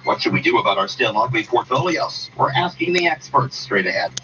What should we do about our still ugly portfolios? We're asking the experts straight ahead.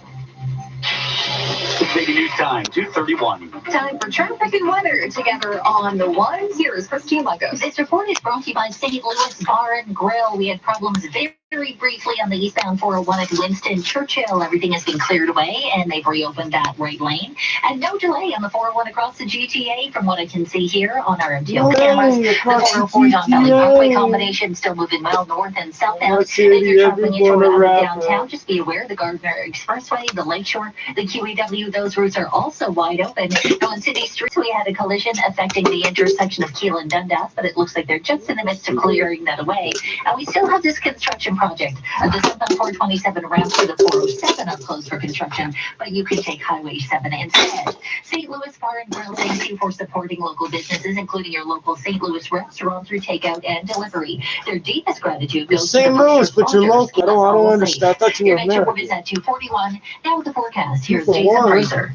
Making news time, 2:31. Time for traffic and weather together on the ones. Here's Christine Lagos. This report is brought to you by St. Louis Bar and Grill. We had problems very briefly on the eastbound 401 at Winston Churchill. Everything has been cleared away, and they've reopened that right lane. And no delay on the 401 across the GTA from what I can see here on our MTO cameras. The 404 Don Valley Parkway combination still moving well north and southbound. If you're traveling into or out of downtown, just be aware the Gardner Expressway, the Lakeshore, the QEW, those routes are also wide open. On city streets, we had a collision affecting the intersection of Keel and Dundas, but it looks like they're just in the midst of clearing that away. And we still have this construction project. The southbound 427 ramp to the 407 are closed for construction, but you can take Highway 7 instead. St. Louis Bar and Grill, thank you for supporting local businesses, including your local St. Louis restaurant through takeout and delivery. Their deepest gratitude goes to St. Louis, but you're local. I don't understand. I thought you were American. Your next report is at 2:41. Now with the forecast, here's Jason Fraser.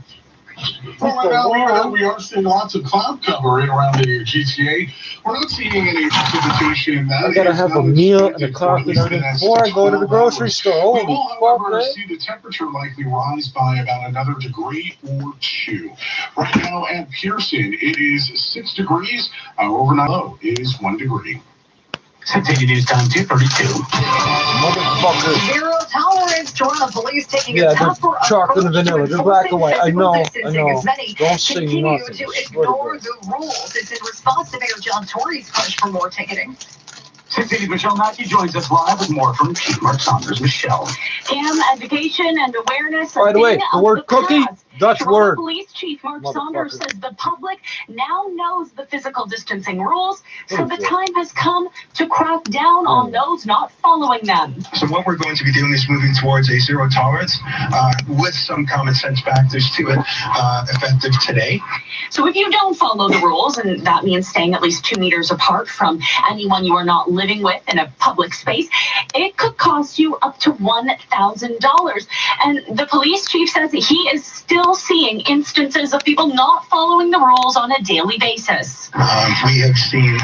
Well, right now we are seeing lots of cloud cover in around the GTA. We're not seeing any precipitation. I gotta have a meal and a coffee before I go to the grocery store. We will, however, see the temperature likely rise by about another degree or two. Right now at Pearson, it is 6 degrees. Our overnight low is 1 degree. Continue news time, 2:32. Motherfucker. Zero tolerance. Toronto police taking a tougher chocolate and vanilla. They're black and white. I know. As many Don't say continue nothing. to ignore the rules. It's in response to Mayor John Tory's push for more ticketing. 680 Michelle Mackey joins us live with more from Chief Mark Saunders. Michelle. Cam, education and awareness. By the way, the word cookie, Dutch word. Police Chief Mark Saunders says the public now knows the physical distancing rules, so the time has come to crack down on those not following them. So what we're going to be doing is moving towards a zero tolerance with some common sense factors to it, effective today. So if you don't follow the rules, and that means staying at least 2 meters apart from anyone you are not living with in a public space, it could cost you up to $1,000. And the police chief says that he is still seeing instances of people not following the rules on a daily basis. We have seen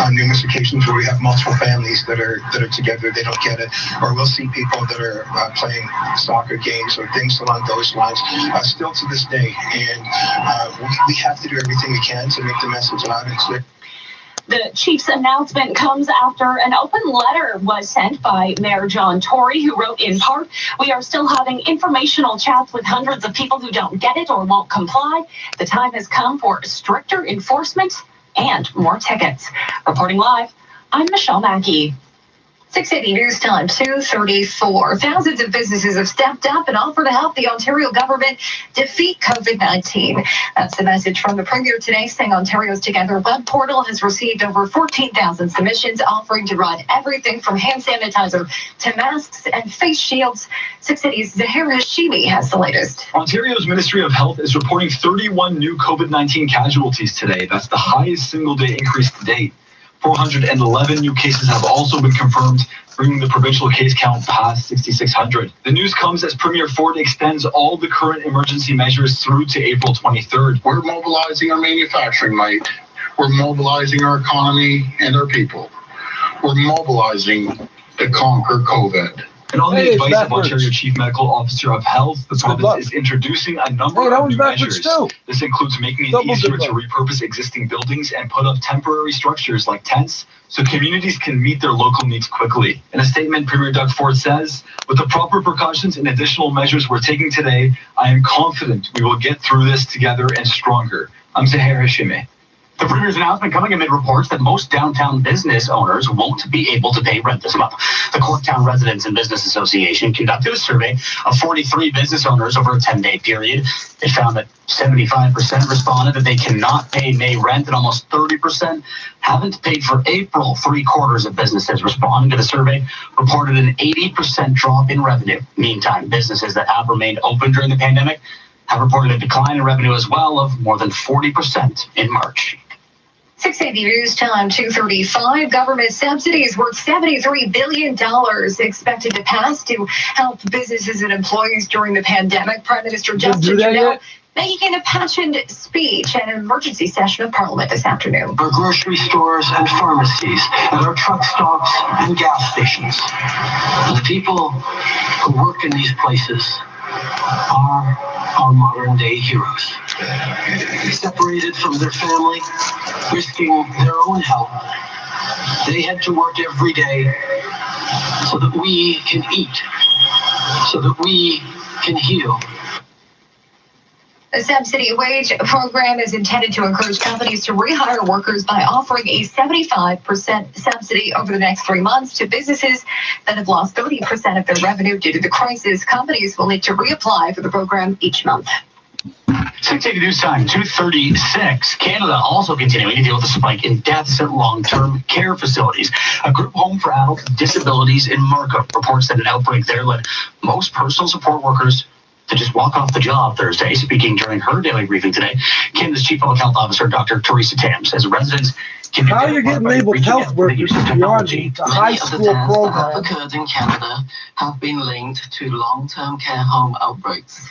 on numerous occasions where we have multiple families that are together, they don't get it, or we'll see people that are playing soccer games or things along those lines, still to this day. And we have to do everything we can to make the message loud and clear. The chief's announcement comes after an open letter was sent by Mayor John Tory, who wrote in part, "We are still having informational chats with hundreds of people who don't get it or won't comply. The time has come for stricter enforcement and more tickets." Reporting live, I'm Michelle Mackey. 680 News Time, 2:34. Thousands of businesses have stepped up and offered to help the Ontario government defeat COVID-19. That's the message from the Premier today, saying Ontario's Together web portal has received over 14,000 submissions, offering to run everything from hand sanitizer to masks and face shields. 680's Zahir Hashimi has the latest. Ontario's Ministry of Health is reporting 31 new COVID-19 casualties today. That's the highest single-day increase to date. 411 new cases have also been confirmed, bringing the provincial case count past 6,600. The news comes as Premier Ford extends all the current emergency measures through to April 23rd. We're mobilizing our manufacturing might. We're mobilizing our economy and our people. We're mobilizing to conquer COVID. And on the advice of Ontario Chief Medical Officer of Health, the province is introducing a number of new measures. This includes making it easier to repurpose existing buildings and put up temporary structures like tents so communities can meet their local needs quickly. In a statement, Premier Doug Ford says, "With the proper precautions and additional measures we're taking today, I am confident we will get through this together and stronger." I'm Zahir Hashimi. The Premier's announcement coming amid reports that most downtown business owners won't be able to pay rent this month. The Corktown Residents and Business Association conducted a survey of 43 business owners over a 10-day period. They found that 75% responded that they cannot pay May rent, and almost 30% haven't paid for April. 3/4 of businesses responding to the survey reported an 80% drop in revenue. Meantime, businesses that have remained open during the pandemic have reported a decline in revenue as well of more than 40% in March. 680 News Time, 2:35. Government subsidies worth $73 billion expected to pass to help businesses and employees during the pandemic. Prime Minister Justin Trudeau making an impassioned speech at an emergency session of Parliament this afternoon. Our grocery stores and pharmacies, and our truck stops and gas stations. The people who work in these places are our modern-day heroes. Separated from their family, risking their own health, they head to work every day so that we can eat, so that we can heal. The subsidy wage program is intended to encourage companies to rehire workers by offering a 75% subsidy over the next 3 months to businesses that have lost 30% of their revenue due to the crisis. Companies will need to reapply for the program each month. 680 News Time, 2:36. Canada also continuing to deal with a spike in deaths at long-term care facilities. A group home for adults with disabilities in Markham reports that an outbreak there led most personal support workers to just walk off the job Thursday. Speaking during her daily briefing today, Canada's Chief Public Health Officer, Dr. Teresa Tam, says residents can... How are you getting labeled health workers beyond the high school program? That have occurred in Canada have been linked to long-term care home outbreaks.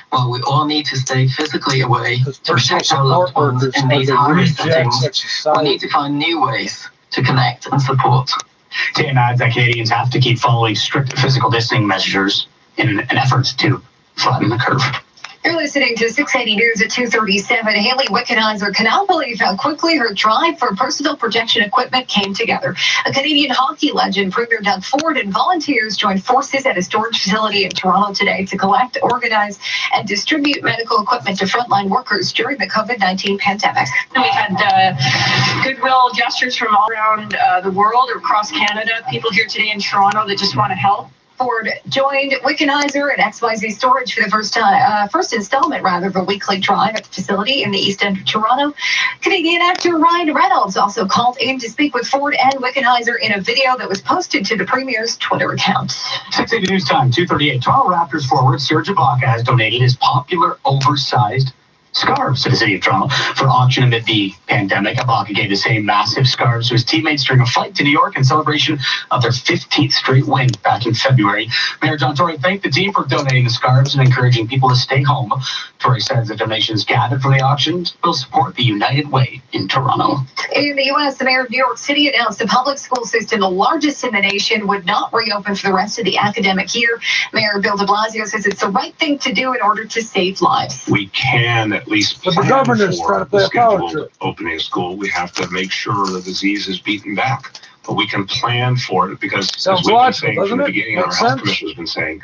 While we all need to stay physically away to protect our loved ones in these high-risk settings, we need to find new ways to connect and support. Tam adds that Canadians have to keep following strict physical distancing measures in an effort to flatten the curve. You're listening to 680 News at 2:37. Haley Wickenheiser cannot believe how quickly her drive for personal protection equipment came together. A Canadian hockey legend, Premier Doug Ford, and volunteers joined forces at a storage facility in Toronto today to collect, organize, and distribute medical equipment to frontline workers during the COVID-19 pandemic. We've had goodwill gestures from all around the world or across Canada. People here today in Toronto that just want to help. Ford joined Wickenheiser and XYZ Storage for the first installment of a weekly drive at the facility in the east end of Toronto. Canadian actor Ryan Reynolds also called in to speak with Ford and Wickenheiser in a video that was posted to the Premier's Twitter account. 680 News Time, 2:38. Toronto Raptors forward Serge Ibaka has donated his popular oversized scarves to the city of Toronto for auction amid the pandemic. Ibaka gave the same massive scarves to his teammates during a flight to New York in celebration of their 15th straight win back in February. Mayor John Tory thanked the team for donating the scarves and encouraging people to stay home. Tory says the donations gathered from the auctions will support the United Way in Toronto. In the U.S., the mayor of New York City announced the public school system, the largest in the nation, would not reopen for the rest of the academic year. Mayor Bill de Blasio says it's the right thing to do in order to save lives. We can at least plan for the scheduled opening of school. We have to make sure the disease is beaten back. But we can plan for it because, as we've been saying from the beginning, and our health commissioner has been saying,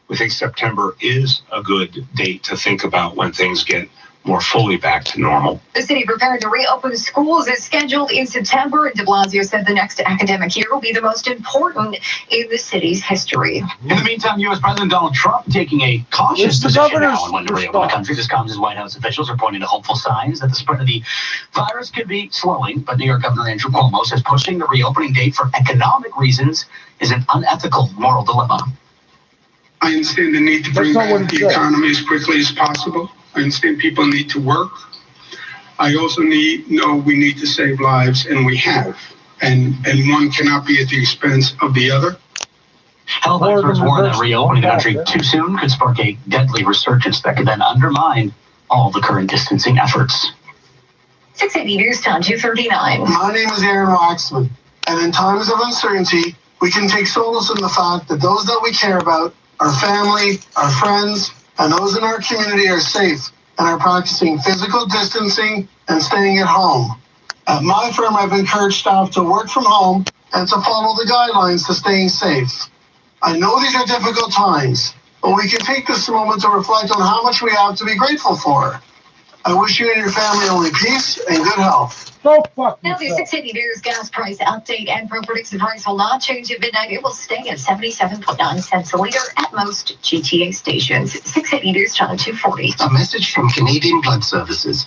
we think September is a good date to think about when things get more fully back to normal. The city prepared to reopen schools as scheduled in September, and de Blasio said the next academic year will be the most important in the city's history. In the meantime, U.S. President Donald Trump taking a cautious position now on when to reopen the country. This comes as White House officials are pointing to hopeful signs that the spread of the virus could be slowing, but New York Governor Andrew Cuomo says pushing the reopening date for economic reasons is an unethical moral dilemma. I understand the need to bring back the economy as quickly as possible. I understand people need to work. I also know we need to save lives, and we have. And one cannot be at the expense of the other. Health experts warn that reopening the country too soon could spark a deadly resurgence that could then undermine all the current distancing efforts. 680 News Time, 2:39. My name is Aaron Waxman, and in times of uncertainty, we can take solace in the fact that those that we care about, our family, our friends, and those in our community are safe and are practicing physical distancing and staying at home. At my firm, I've encouraged staff to work from home and to follow the guidelines to staying safe. I know these are difficult times, but we can take this moment to reflect on how much we have to be grateful for. I wish you and your family only peace and good health. Go fuck Now, the 680 News gas price update and pro predicts the price will not change at midnight. It will stay at 77.9 cents a liter at most GTA stations. 680 News Channel 240. A message from Canadian Blood Services.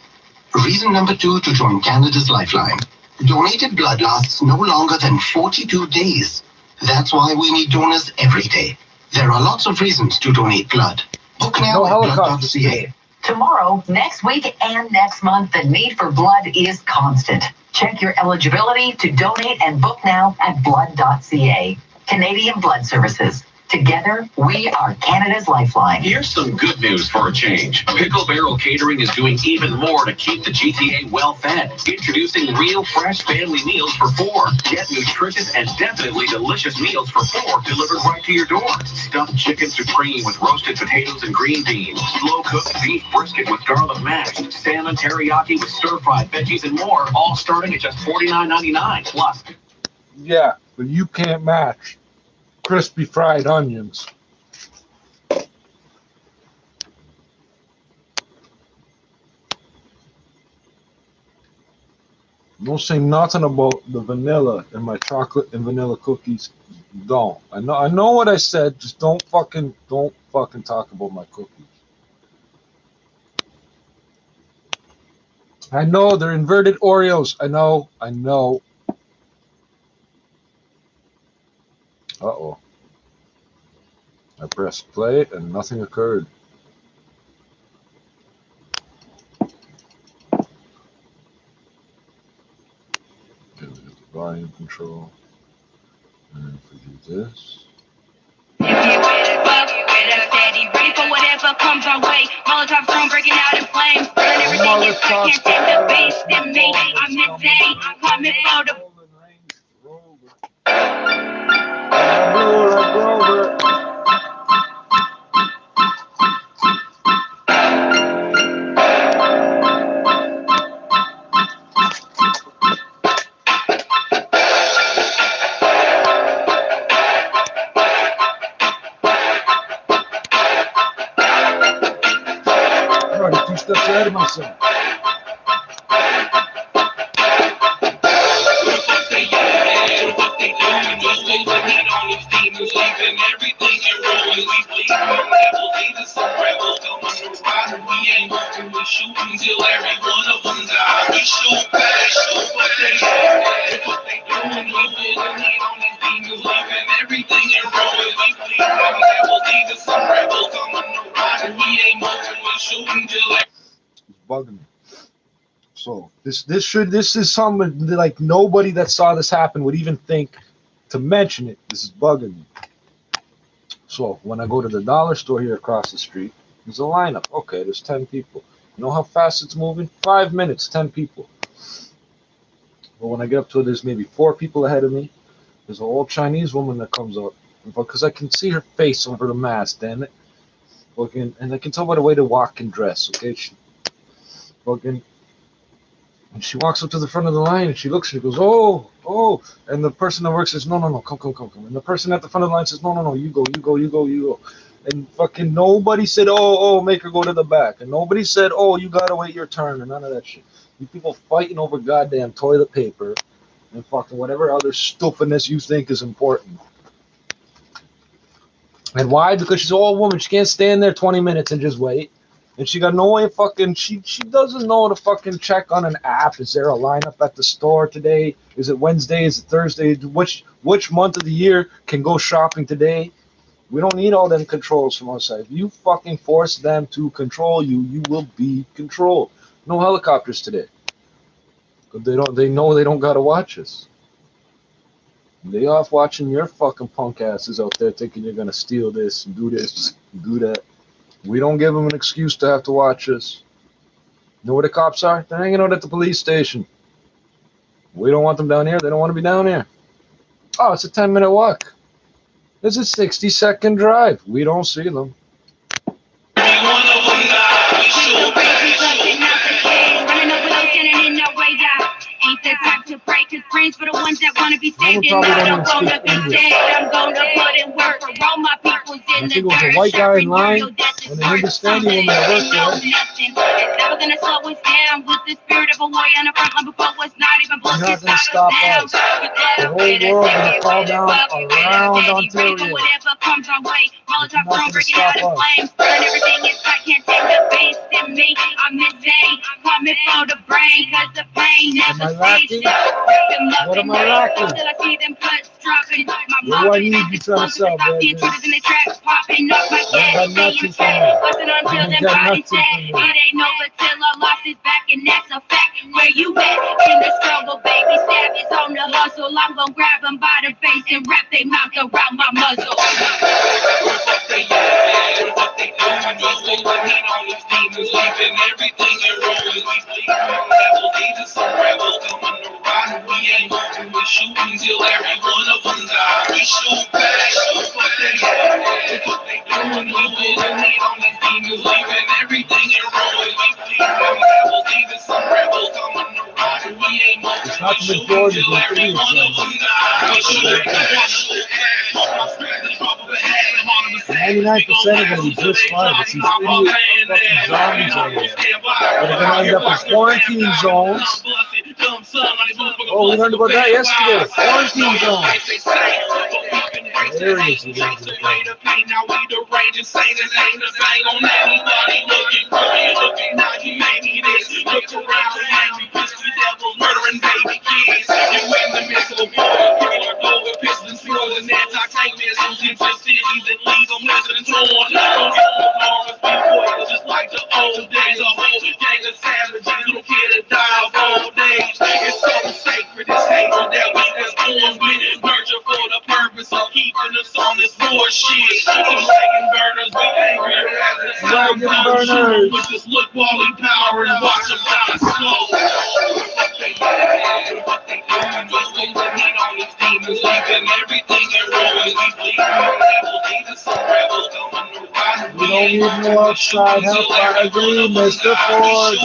Reason number 2 to join Canada's Lifeline. Donated blood lasts no longer than 42 days. That's why we need donors every day. There are lots of reasons to donate blood. Book now at blood.ca. Tomorrow, next week, and next month, the need for blood is constant. Check your eligibility to donate and book now at blood.ca. Canadian Blood Services. Together, we are Canada's lifeline. Here's some good news for a change. Pickle Barrel Catering is doing even more to keep the GTA well-fed. Introducing real fresh family meals for 4. Get nutritious and definitely delicious meals for 4 delivered right to your door. Stuffed chicken supreme with roasted potatoes and green beans. Slow-cooked beef brisket with garlic mash. Salmon teriyaki with stir-fried veggies and more. All starting at just $49.99. Plus. Yeah, but you can't match crispy fried onions. Don't say nothing about the vanilla in my chocolate and vanilla cookies. Don't. I know what I said. Just don't fucking talk about my cookies. I know they're inverted Oreos. I know. Uh-oh. I pressed play and nothing occurred. Okay, we got the volume control. And if we do this. Ready for whatever comes our way. Molotov strong breaking out in flames. Burn everything if I can't take the beast in me. I'm insane. Coming for the Steps ahead of myself. Bugging me. So this is something like nobody that saw this happen would even think to mention it. This is bugging me. So when I go to the dollar store here across the street, there's a lineup. Okay, there's 10 people. You know how fast it's moving? 5 minutes, 10 people. But when I get up to it, there's maybe 4 people ahead of me. There's an old Chinese woman that comes up, because I can see her face over the mask, damn it. And I can tell by the way to walk and dress, okay? And she walks up to the front of the line and she looks and she goes, oh, and the person that works says, no, come. And the person at the front of the line says, no, you go. And fucking nobody said, oh, make her go to the back. And nobody said, oh, you gotta wait your turn, and none of that shit. You people fighting over goddamn toilet paper and fucking whatever other stupidness you think is important. And why? Because she's an old woman. She can't stand there 20 minutes and just wait. And she got no way of fucking, she doesn't know to fucking check on an app. Is there a lineup at the store today? Is it Wednesday? Is it Thursday? Which month of the year can go shopping today? We don't need all them controls from outside. If you fucking force them to control you, you will be controlled. No helicopters today. But they know they don't gotta watch us. They off watching your fucking punk asses out there thinking you're gonna steal this and do that. We don't give them an excuse to have to watch us. You know where the cops are? They're hanging out at the police station. We don't want them down here. They don't want to be down here. Oh, it's a 10-minute walk. It's a 60-second drive. We don't see them. Ain't the type to break his friends for the ones that want to be saved and I don't want to be dead. I'm going to put in work for all my peoples in the dirt. A white guy in line and a Hindustani woman that works there. It's never going to slow us down with the spirit of a warrior on the front line before what's not even bullshit. Not going to stop us. The whole world going to fall down around Ontario. Whatever comes our way, Molotov strong breaking out in flames. Burn everything if I can't take the beast in me. I'm insane, coming for the brain, cause the pain never lacking? What am I lacking? What do I need you trying to sell, baby? I got nothing for me. It ain't over till I lost his back, and that's a fact. Where you at? In the struggle, baby. Stab is on the hustle. I'm gonna grab him by the face and wrap their mouth around my muzzle. but he on his demons, leaving everything in ruins. We bleed from levels, even some rebels coming to ride. We ain't moving, we shooting till every one of them die. We shoot back, shoot what they have, what they doing. We bleed on these demons, leaving everything in ruins. We bleed from levels, even some rebels coming to ride. We ain't moving, we shooting till every one of them die. We shoot back, shoot back. 99% are going to be just fine. It's these idiot fucking zombies out there. They're going to end up in quarantine zones. Oh, we learned about that yesterday. Quarantine zones. There he is. Now we the rage insane and ain't the thing on anybody looking for you. Looking now, you made me this. Look around and angry pussy devils murdering baby kids. You in the midst of a war. Giving your glow with pistons, fuels, and anti-tank missiles into cities and leave them listening torn. Don't get the arms before just like the old days. A whole gang of savages, little kid that die of old age. It's so sacred, it's hatred that we was born with. Nurture for the purpose of keeping us on this bullshit. Some wagon burners, we angry as the sun comes. But just look while we power and watch them die slow. What they doing, just moving in on these demons, leaving everything in ruins. We bleed from levels, even some rebels coming to ride. We don't need no outside help, I agree, Mr. Ford.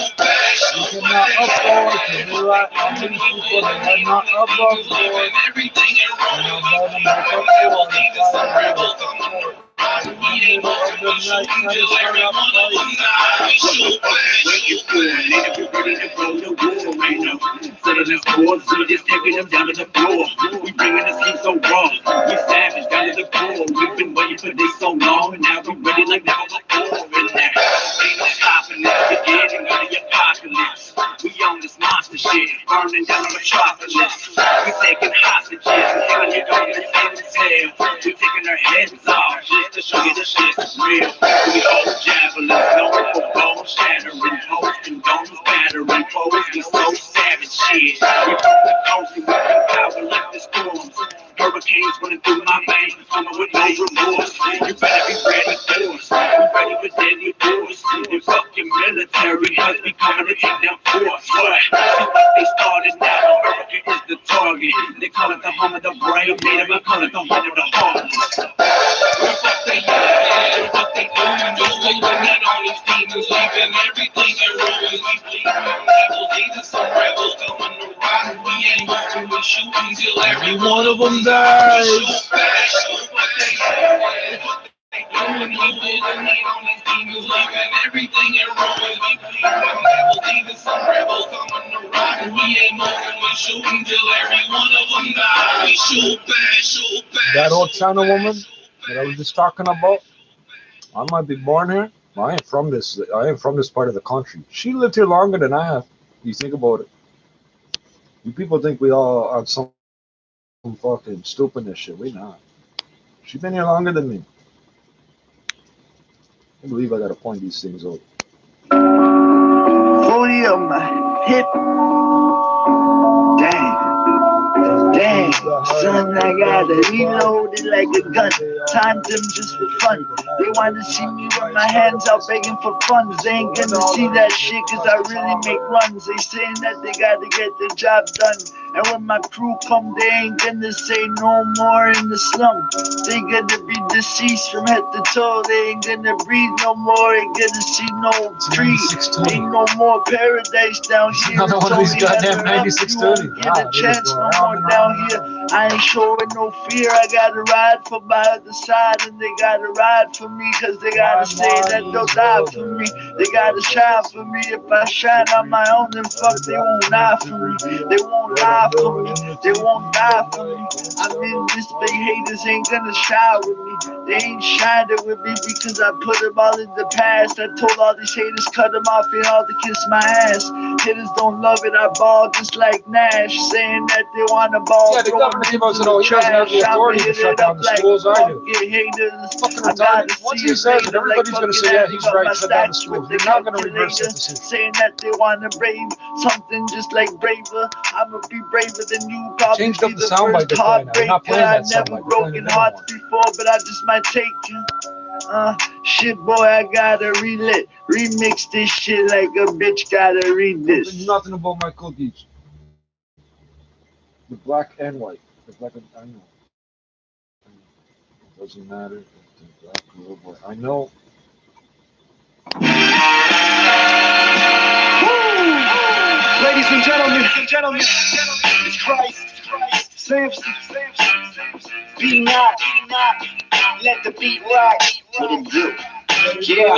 You cannot afford to rely on these people that are not above board. Everything in ruins, we bleed from levels, even some rebels coming to ride. We ain't moving, we shooting till every one of them die. We shoot back. When you good, nigga, we ready to go to war right now. Setting the boards, we just taking them down to the floor. We bringing the sleep so raw. We savage down to the core. We've been waiting for this so long, and now we ready like never before. In there, ain't no stopping this. Beginning of the apocalypse. We on this monster shit, burning down the metropolis. We taking hostages, hanging it on the tail. We taking their heads off just to show you the shit's real. We hold javelins, known for bone shattering, hosting domes, battering foes. We so savage shit. We from the coast and we can power like the storms. Hurricanes running through my veins, coming with no remorse. You better be ready for us. We ready for deadly force. And fuck your military, cause we coming to take down force. What? See what they started now, America is the target. They call it the home of the brave, native, I call it the home of the heartless. What they doing, moving in on these demons, leaving everything in ruins. We bleed from levels, even some rebels coming to ride. We ain't moving, we shooting till every one of them dies. Shoot back, shoot what they doing, moving in on these demons, leaving everything in ruins. We bleed from levels, even some rebels coming to ride. We ain't moving, we shooting till every one of them dies. We shoot back, shoot back. That old China woman that I was just talking about, I might be born here. I am from this part of the country. She lived here longer than I have. You think about it. You people think we all are some fucking stupidness shit. We not. She's been here longer than me. I believe I gotta point these things out. 40 on my hip. Damn, son, I gotta reload it like a gun. Time them just for fun. They wanna see me with my hands out begging for funds. They ain't gonna see that shit cause I really make runs. They saying that they gotta get the job done. And when my crew come, they ain't gonna say no more in the slum. They gonna be deceased from head to toe. They ain't gonna breathe no more. Ain't gonna see no trees. Ain't no more paradise down here. Another one of these goddamn 9630. Get a chance no more down here. I ain't showing no fear. I gotta ride for my other side, and they gotta ride for me, cause they gotta say that they'll die for me. They gotta shine for me. If I shine on my own, then fuck, they won't die for me. They won't lie for me. They won't die for me. I mean, this big haters ain't gonna shine with me. They ain't shining with me because I put them all in the past. I told all these haters cut them off and all to kiss my ass. Haters don't love it. I ball just like Nash, saying that they want to ball. Yeah, the governor came out and said, "Oh, he doesn't have the authority to shut down the schools." I do. Fucking retarded. Once he says it, everybody's gonna say, "Yeah, he's right. Shut down the schools." They're not gonna reverse that decision. Saying that they want to brave something just like braver. I'ma be braver than you. Probably changed up the soundbite they're playing now. They're not playing that soundbite. I've never broken hearts before, but I just might take you. Shit, boy, I gotta remix this shit like a bitch gotta read this. Nothing about my cookies. The black and white. The black and I know. It doesn't matter. The black or white. I know. Ladies and gentlemen, it's Christ. Samson. Be not. Let the beat rock. What it do? Yeah.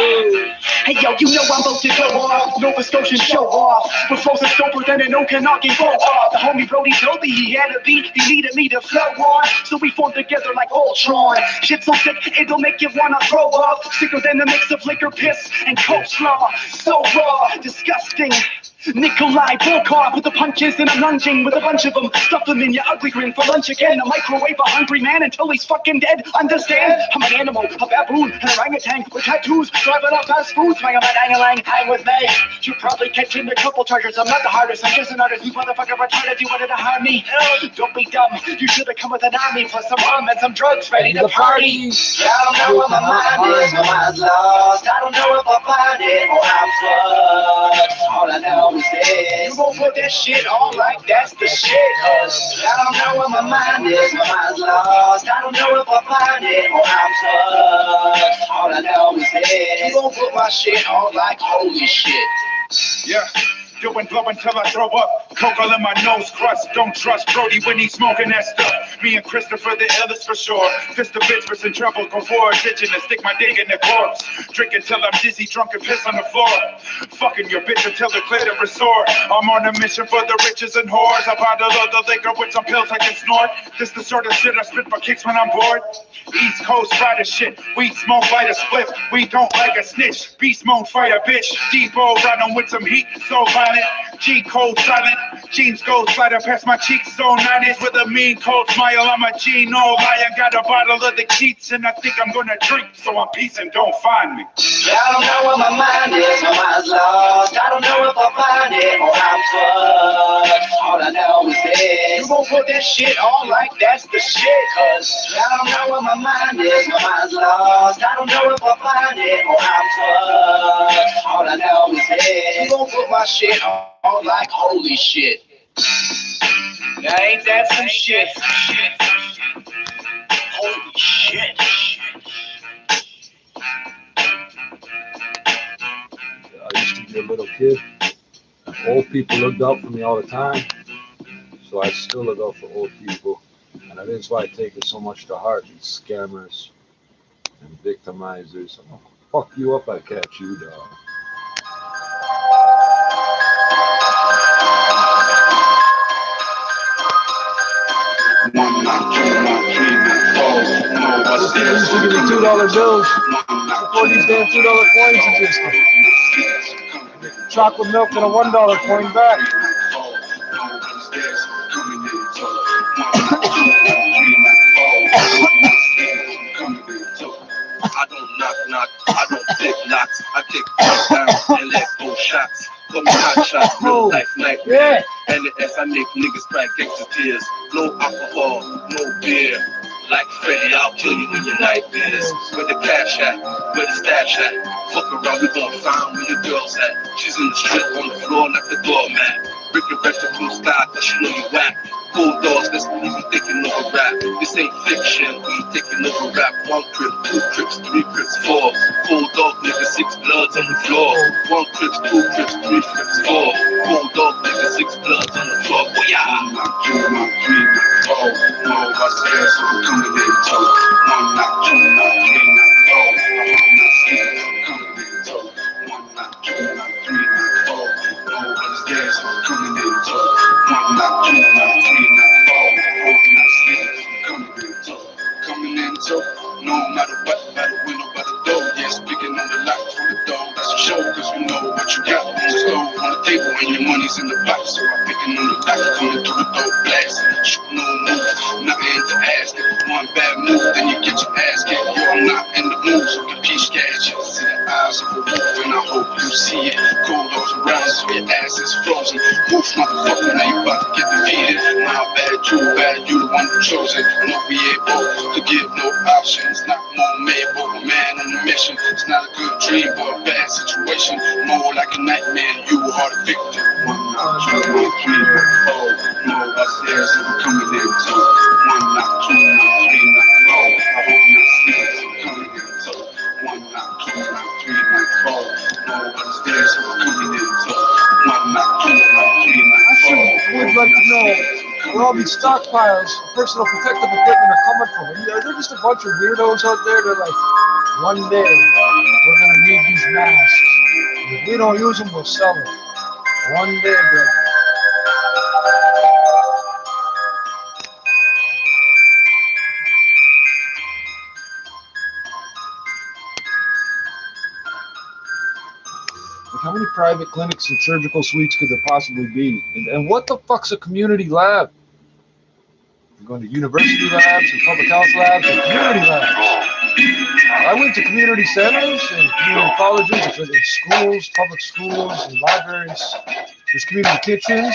Hey yo, you know I'm about to go off. Nova Scotian show off. We're frozen doper than an Okanagan go off. The homie Brody told me he had a beat. He needed me to flow on. So we formed together like Ultron. Shit so sick, it'll make you wanna throw up. Sicker than the mix of liquor, piss, and coleslaw. So raw, disgusting. Nikolai Volkov with the punches and I'm lunging with a bunch of them. Stuff them in your ugly grin for lunch again. A microwave a hungry man until he's fucking dead. Understand? I'm an animal, a baboon, an orangutan with tattoos. Driving up fast food, swing on my dang-a-lang, hang with me. You're probably catching a couple charges. I'm not the hardest, I'm just an artist who's motherfucking retarded. You wanted to harm me? Don't be dumb. You should have come with an army plus some rum and some drugs ready to party. I don't know where my mind is, my mind's lost. I don't know if I'll find it or I'm fucked. All I know is this. You gon' put that shit on like that's the shit. I don't know where my mind is, my mind's lost. I don't know if I'll find it or I'm fucked. All I know is this. You gon' put my shit on like holy shit. Yeah. Doing blowing till I throw up. Coke all in my nose crust. Don't trust Brody when he's smoking that stuff. Me and Christopher the illest for sure. Fist the bitch for some trouble before ditching and stick my dick in the corpse. Drinking till I'm dizzy, drunk and piss on the floor. Fucking your bitch until the clear to resort. I'm on a mission for the riches and whores. I bottle of the liquor with some pills I can snort. This the sort of shit I spit for kicks when I'm bored. East Coast rider shit. We smoke light a split. We don't like a snitch. Beast mode fight a bitch. Depot riding with some heat. So violent. G-code silent, jeans go sliding past my cheeks, so 90s with a mean cold smile. I'm a G, no lie, I got a bottle of the Keats and I think I'm gonna drink, so I'm peacing, don't find me. I don't know where my mind is, my mind's lost. I don't know if I'll find it or I'm fucked. All I know is this. You gon' put that shit on like that's the shit. Cause I don't know where my mind is, my mind's lost. I don't know if I'll find it or I'm fucked. All I know is this. You gon' put my shit on like holy shit. Now ain't that some shit? Holy shit. I used to be a little kid. Old people looked out for me all the time. So I still look out for old people. And that is why I take it so much to heart. These scammers and victimizers. I'm gonna fuck you up, I catch you, dog. They used to give me $2 bills before these damn $2 coins existed. Chocolate milk and a $1 coin back. I don't knock, I don't pick locks. I kick down and let go shots. Put me hot shots, real life nightmare. And the S I make niggas cry gangsta tears. No alcohol, no beer. Like Freddy, I'll kill you in your nightmares. Where the cash at? Where the stash at? Fuck around, we gon' find where your girl's at. She's in the strip on the floor like the doormat. Break the rest of blue sky, cause she know you whack. Bulldogs, let's even thinking of a rap. This ain't fiction, we thinking of a rap. 1 crib, 2 crips, 3 crips, 4. Bulldog nigga, 6 bloods on the floor. 1 crips, 2 crips, 3 crips, 4. Bulldog nigga, 6 bloods on the floor. Booyah! I'm not doing my 3, not 4. No, I scared, so I'm coming in tow. 1, not 2, not 3, not 4. I'm not scared, so I'm coming in tow. 1, not 2, not 3, not 4. No, I'm scared, so I'm coming in tow. 1, not 2, not 3, not 4. I'm not scared, so I'm coming in tow. Coming in tow. No matter what, by the window, by the door. Yeah, speaking on the lock from the door. That's a show, cause we know what you got on the stove, on the table, and your money's in the box. So I'm picking on the lock, coming through the door, blasting. Shoot, no move, nothing to ask. If it's one bad move, then you get your ass kicked. Yo, I'm not in the mood, so the peach gas. You see the eyes of a wolf, and I hope you see it. Cold all around, so your ass is frozen. Wolf, motherfucker, now you about to get defeated. My bad, you the one who chose it. No, we ain't both to give no options. Not more made, but a man on on a mission. It's not a good dream, but a bad situation. More like a nightmare, you are the victim. 1 knock, 2 knock, 3 knock, 4. No upstairs, so we're coming in. 2 knock, 2 knock, 3 knock, 4. I hope you see us, we're coming in. 1 knock, 2 knock, 3 knock, 4. No upstairs, so we're coming in. 1 knock, 2 knock, 3 knock, 4. I would like to know where all these stockpiles of personal protective equipment are coming from. Are there just a bunch of weirdos out there that are like, one day we're going to need these masks. If we don't use them, we'll sell them. One day, brother. Like, how many private clinics and surgical suites could there possibly be? And what the fuck's a community lab? You're going to university labs and public health labs and community labs. I went to community centers and community colleges and schools, public schools and libraries. There's community kitchens.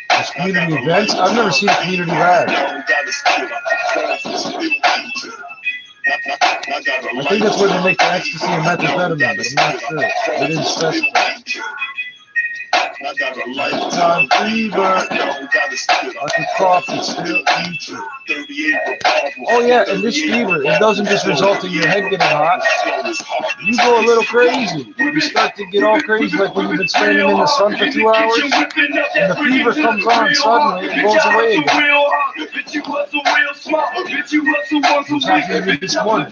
There's community events. I've never seen a community lab. I think that's where they make the ecstasy and methamphetamine, but I'm not sure. They didn't specify. I got a lifetime fever. I could cough and still eat you. Oh yeah, and this fever, it doesn't just result in your head getting hot. You go a little crazy. You start to get all crazy like when you've been standing in the sun for 2 hours, and the fever comes on suddenly and goes away again. What's happening to me this morning?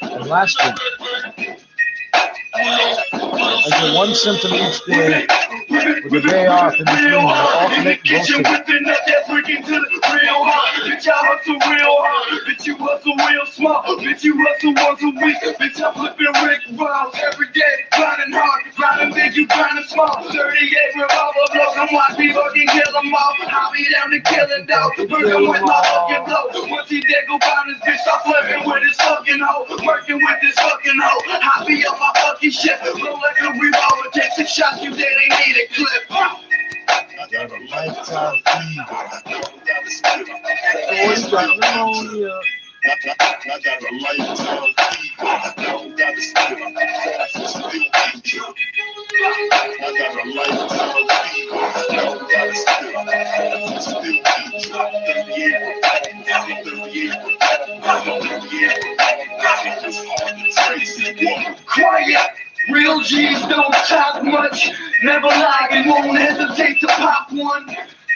And last week. I get one symptom each day with a day off in between. I alternate both days. Bitch, I hustle real hard. Bitch, you hustle real smart. Bitch, you hustle once a week. Bitch, I'm flipping Rick Ross every day. Grinding hard, grinding big, you grinding small. 38 revolver blows. I'm watching fucking kill them all. I'll be down to kill a dog. Working with my fucking blow. Once he dead, go find his bitch. I'm flipping with his fucking hoe. Working with this fucking hoe. I'll be on my fucking shit. Roll like a revolver. Take 6 shots, you dead, ain't need a clip. I got a lifetime fever. Oh, you got pneumonia. I got a lifetime fever. I got a still I got a lifetime fever. I got a still Quiet. Real G's don't talk much. Never lie and won't hesitate to pop one.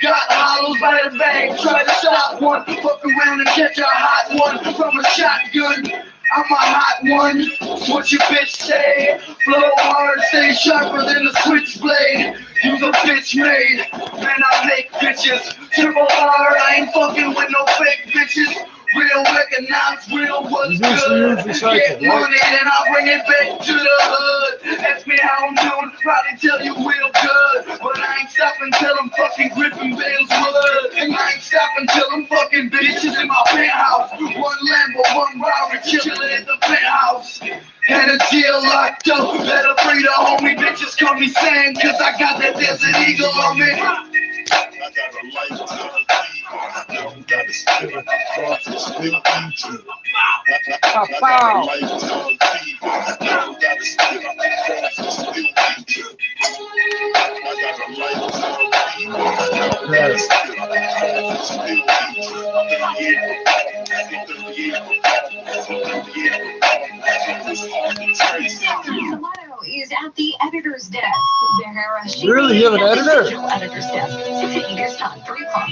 Got hollows by the bag, try to stop one. Fuck around and catch a hot one from a shotgun. I'm a hot one, what you bitch say? Flow hard, stay sharper than a switchblade. You's a bitch made, man I make bitches. Triple R, I ain't fucking with no fake bitches. Real recognize real what's good. Get money and I'll bring it back to the hood. Ask me how I'm doing, probably tell you real good. But I ain't stopping till I'm fucking gripping Bale's wood. And I ain't stopping till I'm fucking bitches in my penthouse. One Lambo, one Rari, chillin' at the penthouse. And a deal locked up, better free the homie bitches call me Sam, cause I got that Desert Eagle on me. I got a lifetime fever. I don't got a still still eat you. I got a lifetime fever. I don't got a still eat you. I got a lifetime fever. I don't got a still Toronto is at the editor's desk. Really? You have an editor? Editor's desk. 680 this time, 3 o'clock.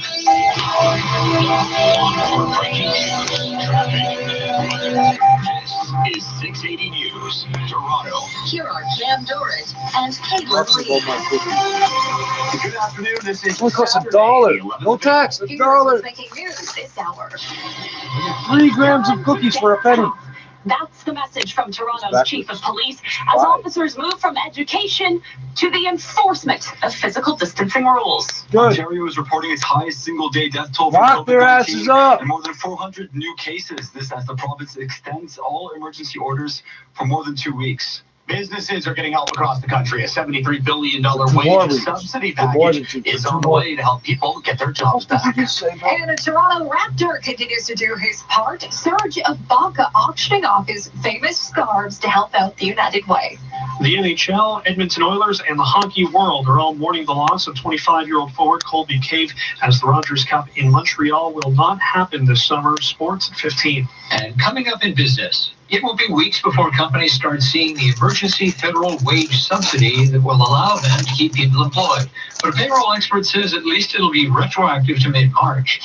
Is 680 News, Toronto. Here are Cam Dorrit and Caitlin Lee. Good afternoon. This is only costs $1. No tax, $1. Making news this hour. 3 grams of cookies for a penny. That's the message from Toronto's chief of police as officers move from education to the enforcement of physical distancing rules. Good. Ontario is reporting its highest single-day death toll for COVID-19 their asses up. And more than 400 new cases. This as the province extends all emergency orders for more than 2 weeks. Businesses are getting help across the country. A $73 billion wage subsidy package is on the way to help people get their jobs back. And a Toronto Raptor continues to do his part. Serge Ibaka auctioning off his famous scarves to help out the United Way. The NHL, Edmonton Oilers, and the hockey world are all mourning the loss of 25-year-old forward Colby Cave, as the Rogers Cup in Montreal will not happen this summer. Sports at 15. And coming up in business, it will be weeks before companies start seeing the emergency federal wage subsidy that will allow them to keep people employed. But a payroll expert says at least it'll be retroactive to mid-March.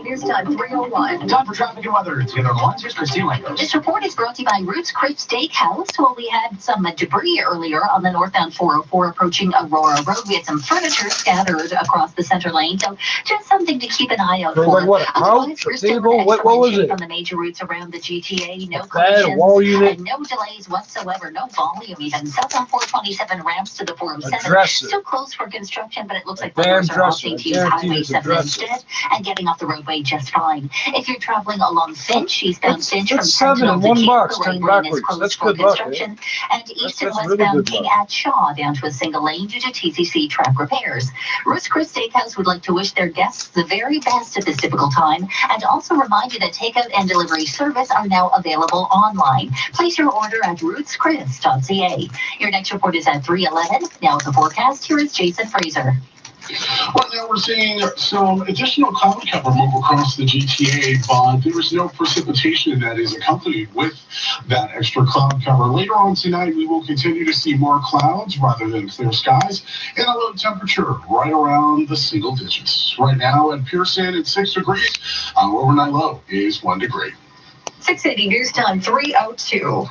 News time 3:01. Time for traffic and weather. Together on the lines, here's Christine Langos. This report is brought to you by Ruth's Chris Steakhouse. Well, we had some debris earlier on the northbound 404 approaching Aurora Road. We had some furniture scattered across the center lane, so just something to keep an eye out for. Like what, a couch, a table? What was it? On the major routes around the GTA, no collisions and no delays whatsoever, no volume even. Southbound 427 ramps to the 407. Still closed for construction, but it looks like those are opting to use Highway 7 instead and getting off the roadway just fine. If you're traveling along Finch, eastbound Finch from Sentinel to King, the lane is closed for construction. And east and westbound King at Shaw down to a single lane due to TCC track repairs. Ruth's Chris Steakhouse would like to wish their guests the very best at this difficult time and also remind you that takeout and delivery service are now available online. Place your order at ruthschris.ca. Your next report is at 3:11. Now with the forecast, here is Jason Fraser. Right now we're seeing some additional cloud cover move across the GTA, but there is no precipitation that is accompanied with that extra cloud cover. Later on tonight, we will continue to see more clouds rather than clear skies and a low temperature right around the single digits. Right now at Pearson at 6 degrees, our overnight low is 1 degree. 680 news time 3:02.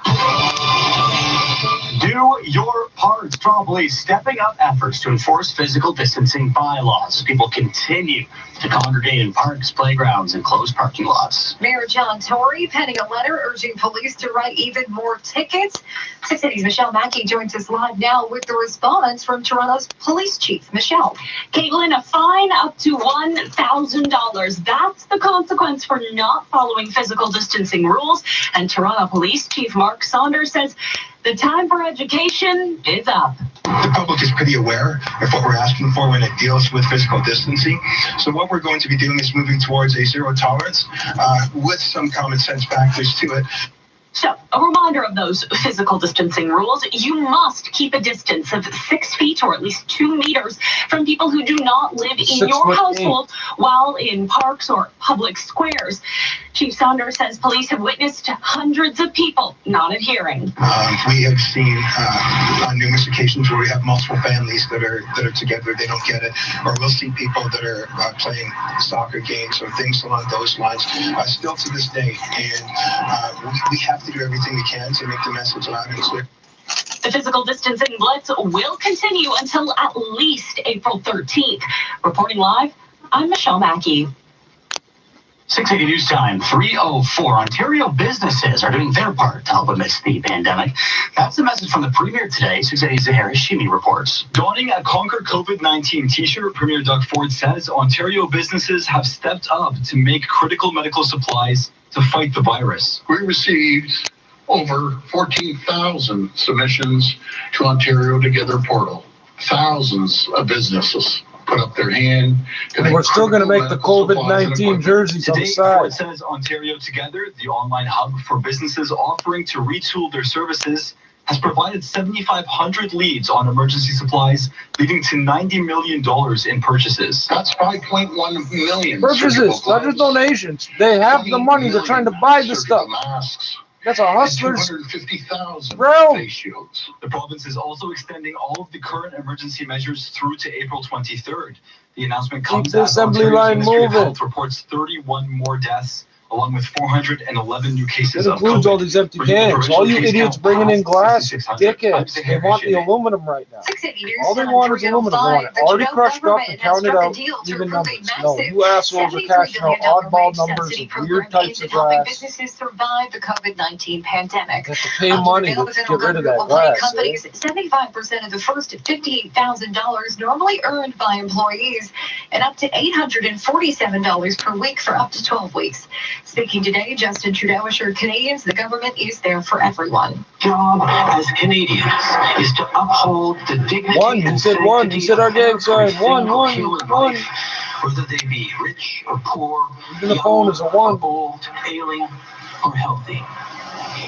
Do your part. Toronto Police stepping up efforts to enforce physical distancing bylaws as people continue to congregate in parks, playgrounds, and closed parking lots. Mayor John Tory penning a letter urging police to write even more tickets. 680's Michelle Mackey joins us live now with the response from Toronto's police chief. Michelle. Caitlin, a fine up to $1,000. That's the consequence for not following physical distancing rules. And Toronto Police Chief Mark Saunders says the time for education is up. The public is pretty aware of what we're asking for when it deals with physical distancing. So what we're going to be doing is moving towards a zero tolerance with some common sense factors to it. So, a reminder of those physical distancing rules. You must keep a distance of 6 feet or at least 2 meters from people who do not live in your household while in parks or public squares. Chief Saunders says police have witnessed hundreds of people not adhering. We have seen on numerous occasions where we have multiple families that are together, they don't get it, or we'll see people that are playing soccer games or things along those lines still to this day. And we have to do everything we can to make the message loud and clear. The physical distancing blitz will continue until at least April 13th. Reporting live, I'm Michelle Mackey. 680 news time 3:04. Ontario businesses are doing their part to help amidst the pandemic. That's the message from the Premier today. 680's Zahari Shimi reports. Donning a Conquer COVID-19 t-shirt, Premier Doug Ford says Ontario businesses have stepped up to make critical medical supplies to fight the virus. We received over 14,000 submissions to Ontario Together portal. Thousands of businesses put up their hand. And we're still going to make the COVID-19 jerseys on the side. Ford says Ontario Together, the online hub for businesses offering to retool their services, has provided 7,500 leads on emergency supplies, leading to $90 million in purchases. That's 5.1 million. Purchases, not just donations. They have the money. They're trying to buy the stuff. Masks. That's a hustler's. 250,000 face shields. The province is also extending all of the current emergency measures through to April 23rd. The announcement comes as Ontario's Ministry of Health reports 31 more deaths, along with 411 new cases of COVID. It includes all these empty cans. All you idiots bringing in glass, dickheads. They want the aluminum right now. All they want is aluminum. They want it already crushed up and counted out, even numbers. No, you assholes are cashing out oddball numbers of weird types of glass. Businesses survive the COVID-19 pandemic. They have to pay money to get rid of that glass. Companies, 75% of the first $58,000 normally earned by employees, and up to $847 per week for up to 12 weeks. Speaking today, Justin Trudeau assured Canadians the government is there for everyone. Job as Canadians is to uphold the dignity and sanctity he said our gang sign. One. Whether they be rich or poor, The phone is a one. old, ailing, or healthy.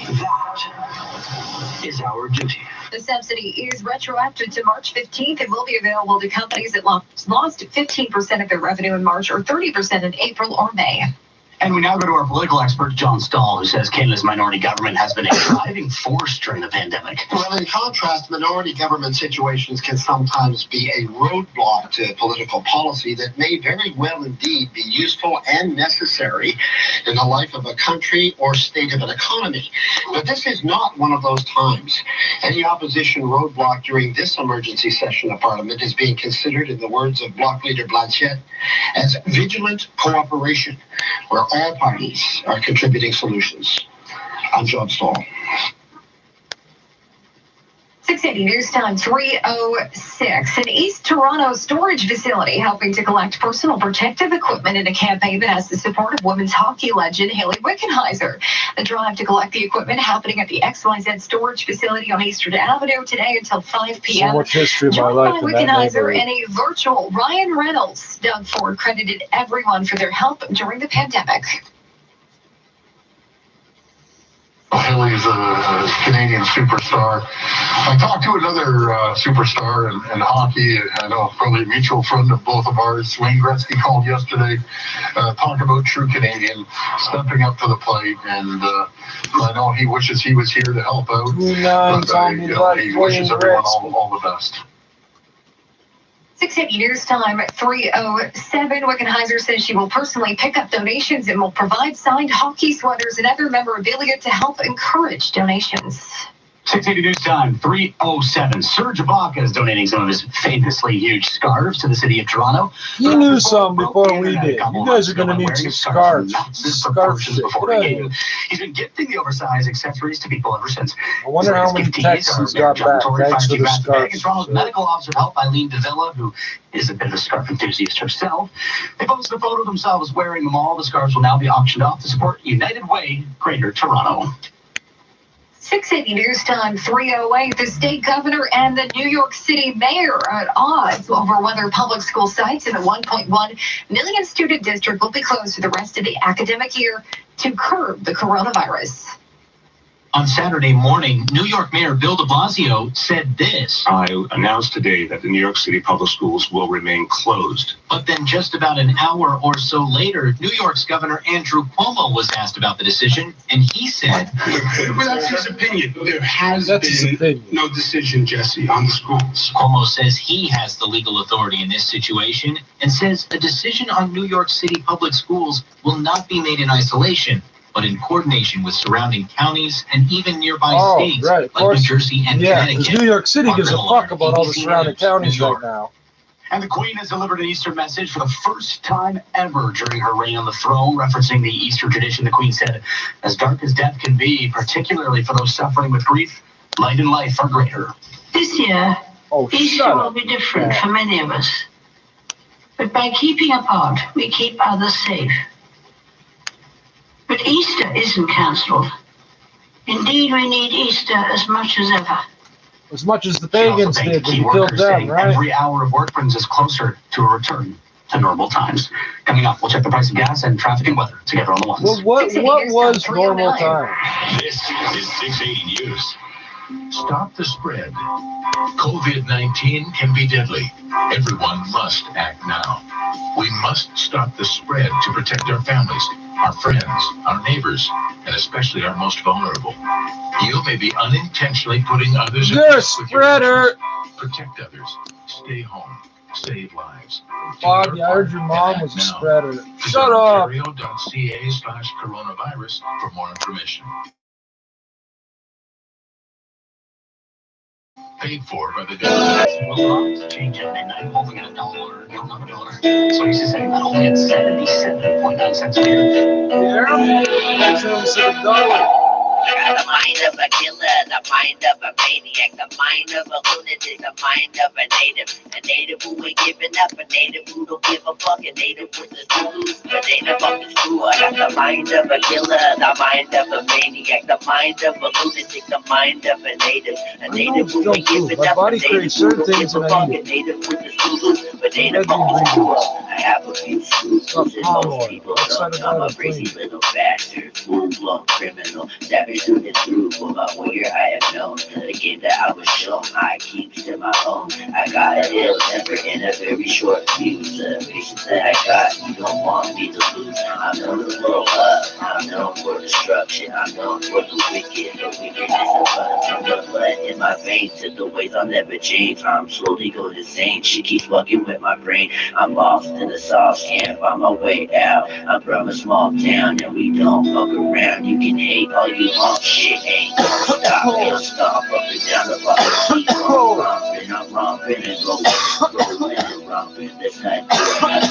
That is our duty. The subsidy is retroactive to March 15th and will be available to companies that lost 15% of their revenue in March or 30% in April or May. And we now go to our political expert, John Stahl, who says Canada's minority government has been a driving force during the pandemic. Well, in contrast, minority government situations can sometimes be a roadblock to political policy that may very well indeed be useful and necessary in the life of a country or state of an economy. But this is not one of those times. Any opposition roadblock during this emergency session of Parliament is being considered, in the words of Bloc Leader Blanchette, as vigilant cooperation, where all parties are contributing solutions. I'm John Stahl. 680 News Time 3:06. An East Toronto storage facility helping to collect personal protective equipment in a campaign that has the support of women's hockey legend Hayley Wickenheiser. The drive to collect the equipment happening at the XYZ storage facility on Eastern Avenue today until 5 p.m. So much history of my Joined life by in that Wickenheiser neighborhood. and a virtual Ryan Reynolds. Doug Ford credited everyone for their help during the pandemic. Haley's a Canadian superstar. I talked to another superstar in hockey. I know probably a mutual friend of both of ours. Wayne Gretzky called yesterday, talking about true Canadian, stepping up to the plate, and I know he wishes he was here to help out. But, he wishes everyone all the best. 680 News Time 3:07. Wickenheiser says she will personally pick up donations and will provide signed hockey sweaters and other memorabilia to help encourage donations. 680 News Time 3:07. Serge Ibaka is donating some of his famously huge scarves to the city of Toronto. You knew some before we did. You guys are going to need some scarves. Before the game. He's been gifting the oversized accessories to people ever since. I wonder how many texts he's got back. Thanks for the scarves. Toronto's medical officer help Eileen Davila, who is a bit of a scarf enthusiast herself. They posted a photo of themselves wearing them all. The scarves will now be auctioned off to support United Way, Greater Toronto. 680 News Time 3:08. The state governor and the New York City mayor are at odds over whether public school sites in the 1.1 million student district will be closed for the rest of the academic year to curb the coronavirus. On Saturday morning, New York Mayor Bill de Blasio said this. I announced today that the New York City public schools will remain closed. But then just about an hour or so later, New York's Governor Andrew Cuomo was asked about the decision, and he said, Well, that's his opinion. There has been no decision, Jesse, on the schools. Cuomo says he has the legal authority in this situation and says a decision on New York City public schools will not be made in isolation, but in coordination with surrounding counties and even nearby states like New Jersey and Connecticut. New York City gives a fuck about all the surrounding counties right now. And the Queen has delivered an Easter message for the first time ever during her reign on the throne, referencing the Easter tradition. The Queen said, as dark as death can be, particularly for those suffering with grief, light and life are greater. This year, Easter will be different for many of us. But by keeping apart, we keep others safe. But Easter isn't cancelled. Indeed, we need Easter as much as ever. As much as the pagans did when you killed them, right? Every hour of work brings us closer to a return to normal times. Coming up, we'll check the price of gas and traffic and weather together on the ones. Well, what was normal time? This is 680 News. Stop the spread. COVID-19 can be deadly. Everyone must act now. We must stop the spread to protect our families, our friends, our neighbors, and especially our most vulnerable. You may be unintentionally putting others at risk with your actions. Protect others. Stay home. Save lives. Bobby, I heard your mom was a spreader. Shut up. Ontario.ca/coronavirus for more information. Paid for by the government. Change at midnight, holding at $1, another $1. So he's saying that only at 77.9 cents a year. Yeah, The mind of a killer, the mind of a maniac, the mind of a lunatic, the mind of a native. A native who ain't giving up, a native who don't give a fuck, a native with the screws, but they the fucking screw. I got the mind of a killer, the mind of a maniac, the mind of a lunatic, the mind of a native who ain't giving up, a native who don't give a fuck, a native with the screws, but they the fucking screw. I have a few screws, and most people don't. I'm a crazy little bastard, full-blown criminal, savage through and through. For my warrior, I have known the game that I was shown. I keep to my own. I got an ill temper in a very short fuse. The patience that I got, you don't want me to lose. I'm known to blow up. I'm known for destruction. I'm known for the wicked. The wickedness of the blood in my veins. And the ways I'll never change. I'm slowly going insane. She keeps fucking with my brain. I'm lost in the sauce. Can't find my way out. I'm from a small town and we don't fuck around. You can hate all you want. Shit ain't gonna stop. It'll stomp up and down the block. I'm romping and rolling and romping. This night,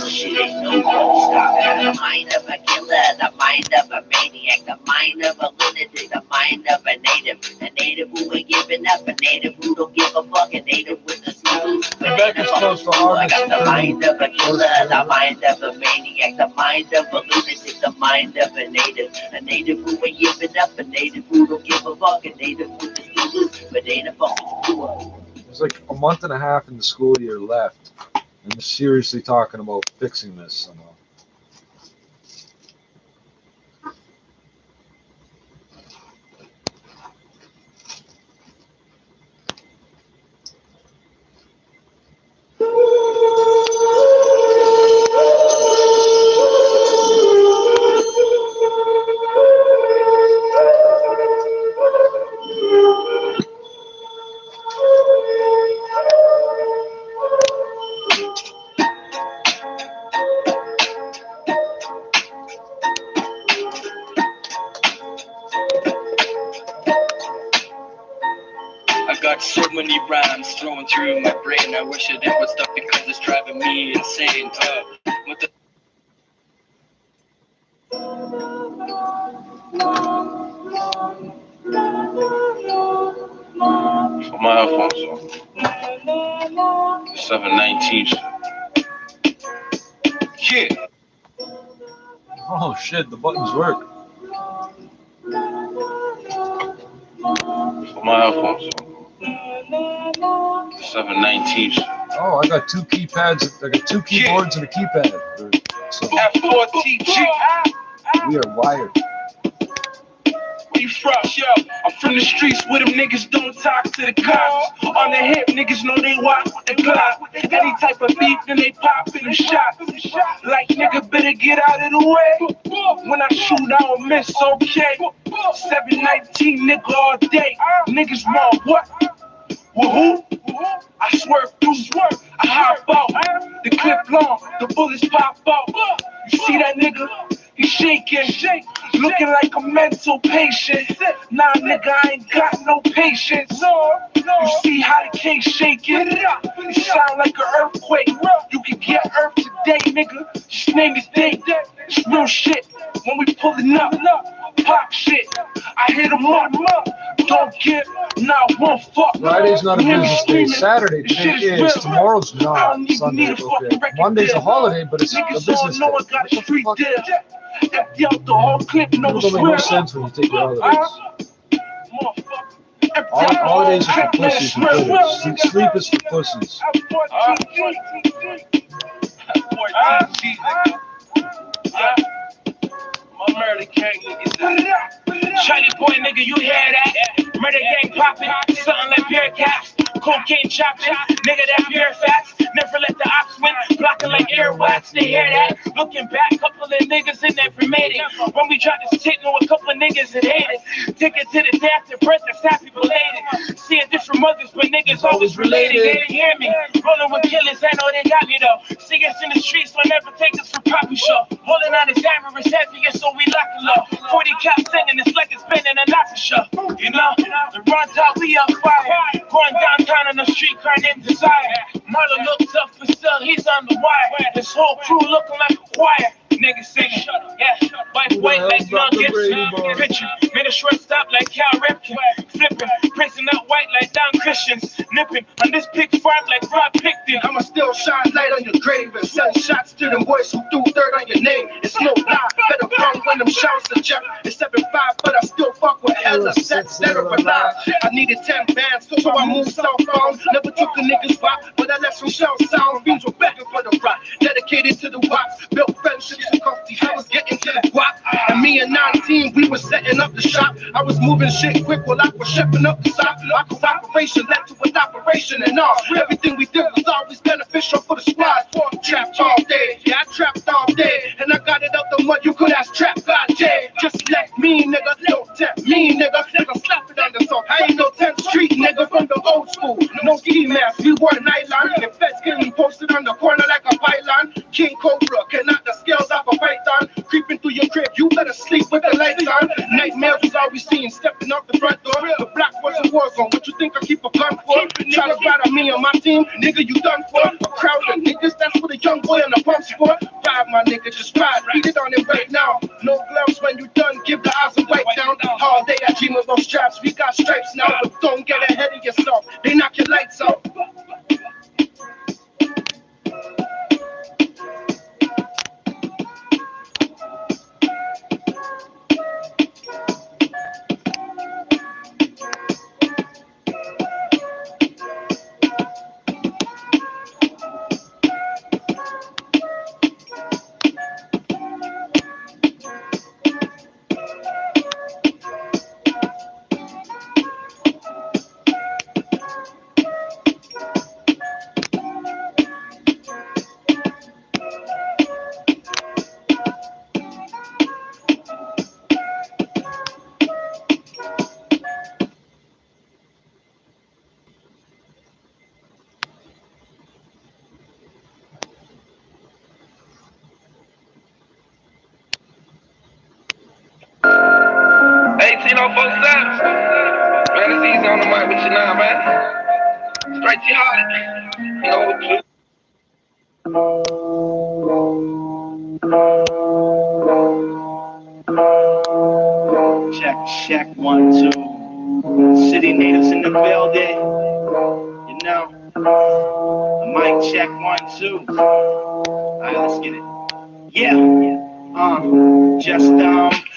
shit ain't no gonna stop. The mind of a killer, the mind of a maniac, the mind of a lunatic, the mind of a native who ain't giving up, a native who don't give a fuck, a native with the screws. I got the mind of a killer, the mind of a maniac, the mind of a lunatic, the mind of a native who ain't giving up, a native who don't give a fuck, a native with the screws, but they the fucking screw. There's like a month and a half in the school year left, and they're seriously talking about fixing this somehow. So many rhymes flowing through my brain. I wish it would stop because it's driving me insane. For my headphones on. 719. Yeah. Oh shit, the buttons work. For my headphones on. 719. Oh, I got two keypads. I got two keyboards and a keypad. So F4TG. we are wired. Where you from? Yo, I'm from the streets where them niggas don't talk to the cops. On the hip, niggas know they walk with the Glock. Any type of beef, then they pop in the shot. Like, nigga, better get out of the way. When I shoot, I don't miss, okay? 719, nigga, all day. Niggas want what? Well, who? I swerve through, I hop out. The clip long, the bullets pop out. You see that nigga? He shaking, looking like a mental patient. Nah, nigga, I ain't got no patience. You see how the case shaking? It sound like an earthquake. You can get earth today, nigga. His name is Dave. It's real shit. When we pulling up, pop shit. I hit him up. Don't give not one fuck. Friday's not a business day. Saturday today is. Tomorrow's not. Sunday, okay. Monday's a holiday, but it's a business day. What the fuck? The whole clip no doesn't make no sense when you take your holidays. Holidays are for pussies and quitters. Sleep is for pussies. Murder gang niggas. Charlie boy nigga, you hear that? Murder gang poppin', something like beer caps. Cocaine chopping, nigga that pure facts. Never let the ops win, blocking like airwax. They hear that? Looking back, couple of niggas in never made it. When we dropped this shit, know a couple of niggas that hate it. Take it to the day after birth, that's happy belated. Seeing different mothers, but niggas always related. They didn't hear me. Rolling with killers, I know they got me though. See us in the streets, so never take us for poppy show. Holding out his hammer is heavy, so we lock it low. 40 cal singing, it's like it's been in a Nazi show. You know, the run top, we on fire. Going downtown on the street car named Desire. Marlon looks up for still, he's on the wire. This whole crew looking like a choir. Niggas singing, yeah. White like Mel Gibson. Pitching, made a short stop like Cal Ripken. Flipping, pressing up white like Don Christians. Nipping on this pick farm like Rob Picton. I'ma still shine light on your grave and send shots to them boys who threw dirt on your name. It's no lie, better run when them shouts to jump. It's 7'5", but I still fuck with hella sets that are alive. I needed 10 bands, so I moved southbound. Never took the niggas rock, but I left some shell sounds. Beans were begging for the rock, dedicated to the wops. Built friendships and comfy, I was getting to the guap. And me and 19, we were setting up the shop. I was moving shit quick while I was shipping up the shop. Our cooperation led to an operation and all. Everything we did was always beneficial for the squad. Trapped all day, yeah, I trapped all day. And I got it out the mud, you could ask Trap God J. Just let me, nigga, don't tempt me, nigga. Nigga, slap it under so I ain't no 10th Street, nigga, from the old school. No ski mask, we wore nylon. And feds getting posted on the corner like a pylon. King Cobra, can knock the scales off a python. Creeping through your crib, you better sleep with the lights on. Nightmares was always seen stepping off the front door. The block was a war zone, what you think I keep a gun for? Try to battle me and my team, nigga, you done for. A crowd of niggas, that's what a young boy on the pumps for. Ride, my nigga, just ride, beat it on it right now. No gloves when you done, give the eyes a wipe down. All day I dream of those straps, we got stripes now. But don't get ahead of yourself, they knock your lights out. Check 1 2. City natives in the building. You know. Mic check 1 2. Alright, let's get it. Yeah. Just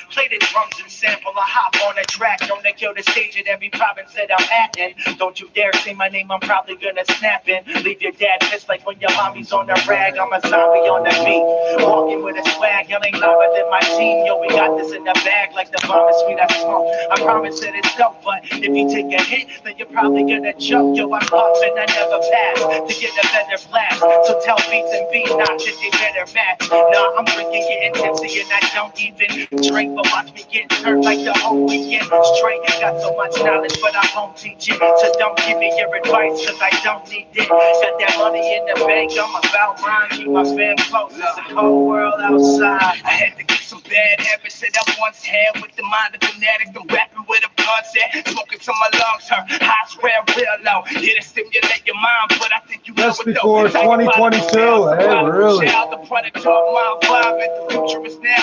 play the drums and sample. I hop on the track, don't they kill the stage at every province that I'm at in. Don't you dare say my name, I'm probably gonna snap in. Leave your dad pissed like when your mommy's on the rag. I'm a zombie on the beat, walking with a swag, y'all ain't louder than my team. Yo, we got this in the bag like the bomb is sweet, I smoke. I promise that it's dope, but if you take a hit, then you're probably gonna choke. Yo, I'm up and I never pass to get a better blast. So tell beats and beat not that they better match. Nah, I'm drinking, getting tipsy, and I don't even drink, but watch me get turned like the whole weekend straight. Got so much knowledge, but I won't teach it. So don't give me your advice, cause I don't need it. Got that money in the bank, I'm about mine. Keep my fam close, it's a cold world outside. I had to get some bad habits that I once had. With the mind of fanatic, I'm rapping with a blood set. Smoking till my lungs hurt, high swear real low. Here to stimulate your mind, but I think you know it though. That's before 2022, hey, really?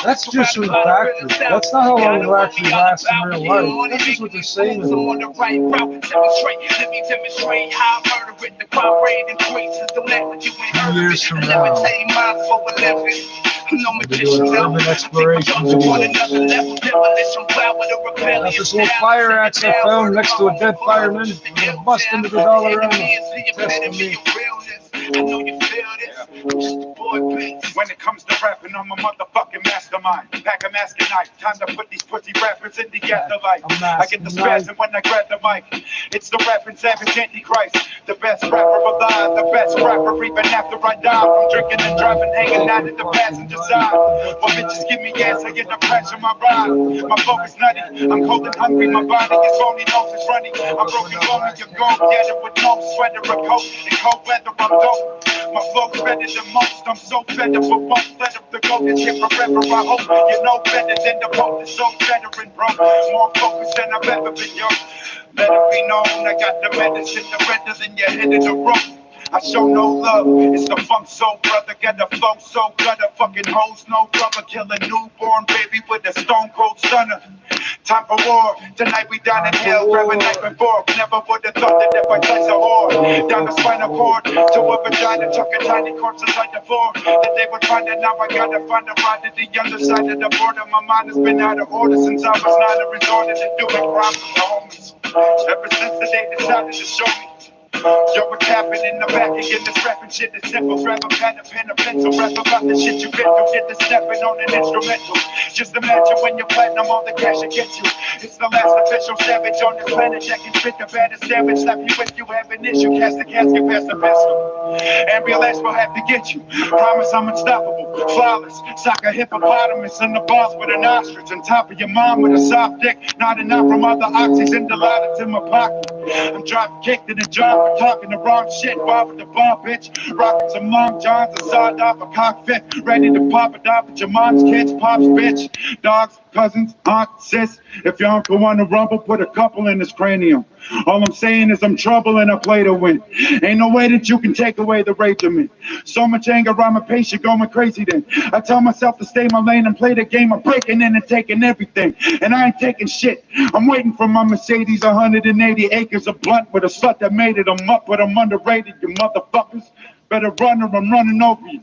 That's just from the factory. That's not how long it'll actually last in real life. That's just what they're saying. 2 years from now. We're doing urban exploration video. That's this old fire axe I found next to a dead fireman. I'm gonna bust into the Dollarama. Testing me. I know you feel this. Just a boy beats. When it comes to rapping, I'm a motherfucking mastermind. Pack a mask and knife. Time to put these pussy rappers in the afterlife. I get the spasm when I grab the mic. It's the rapping savage Antichrist. The best rapper alive. The best rapper even after I die. I'm drinking and driving, hanging out at the passenger side. Well, bitches give me gas, I get the pressure my ride. My flow is nutty. I'm cold and hungry. My body is bony, nose is runny. I'm broken bone, you're gone. Get it with no sweater, a coat. In cold weather, I'm dope. My flow's better than most. I'm so better for both. Let up the go this here forever. I hope you know better than the Pope. So veteran, bro. More focused than I've ever been, yo. Let it be known, I got the medicine, the redder than your head in the room. I show no love. It's the funk soul brother, got the flow so gutter. Fucking hoes, no rubber, kill a newborn baby with a stone cold stunner. Time for war. Tonight we down in hell, grab a knife and fork. Never would have thought that if I touch a whore down the spinal cord to a vagina, chuck a tiny corpse inside the floor, that they would find it. Now I gotta find a ride to the other side of the border. My mind has been out of order since I was not a resorted to doing crimes with my homies. Ever since the day decided to show me. Yo, what's happening? I'm back again. This rapping shit is simple. Grab a pen, a pencil. Rap about the shit you been through. Get the stepping on an instrumental. Just imagine when you're platinum, all the cash it gets you. It's the last official savage on this planet that can spit the baddest damage. Slap you if you have an issue. Cast the casket past the pistol. Ambulance will have to get you. Promise I'm unstoppable. Flawless. Sock a hippopotamus in the balls with an ostrich. On top of your mom with a soft dick. Not enough from other oxys and Dilaudid in my pocket. I'm driving kicked in the job. Talking the wrong shit, Bob with the bomb, bitch. Rocking some Long Johns and sawed off a cockpit. Ready to pop it off with your mom's kids, pops, bitch. Dogs, cousins, aunt, sis. If your uncle wanna rumble, put a couple in his cranium. All I'm saying is I'm trouble and I play to win. Ain't no way that you can take away the rage of me. So much anger, I'm impatient, going crazy then. I tell myself to stay in my lane and play the game of breaking in and taking everything. And I ain't taking shit. I'm waiting for my Mercedes, 180 acres of blunt with a slut that made it. I'm up, but I'm underrated, you motherfuckers. Better run or I'm running over you.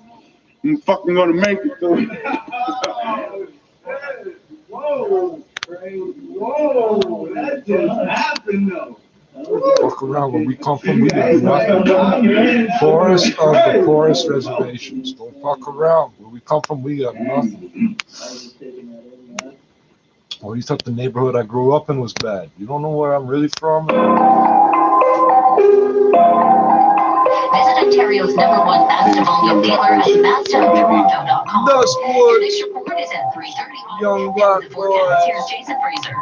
I'm fucking gonna make it through. Whoa, crazy. Whoa, that just happened though. Fuck around. Where we come from, we got nothing. Forest of the poorest reservations. Don't fuck around. Where we come from, we got nothing. Well, you thought the neighborhood I grew up in was bad. You don't know where I'm really from? Visit Ontario's #1 Mazda volume dealer at MazdaToronto.com. This report is at 3:31. Young black boy. Here's Jason Fraser.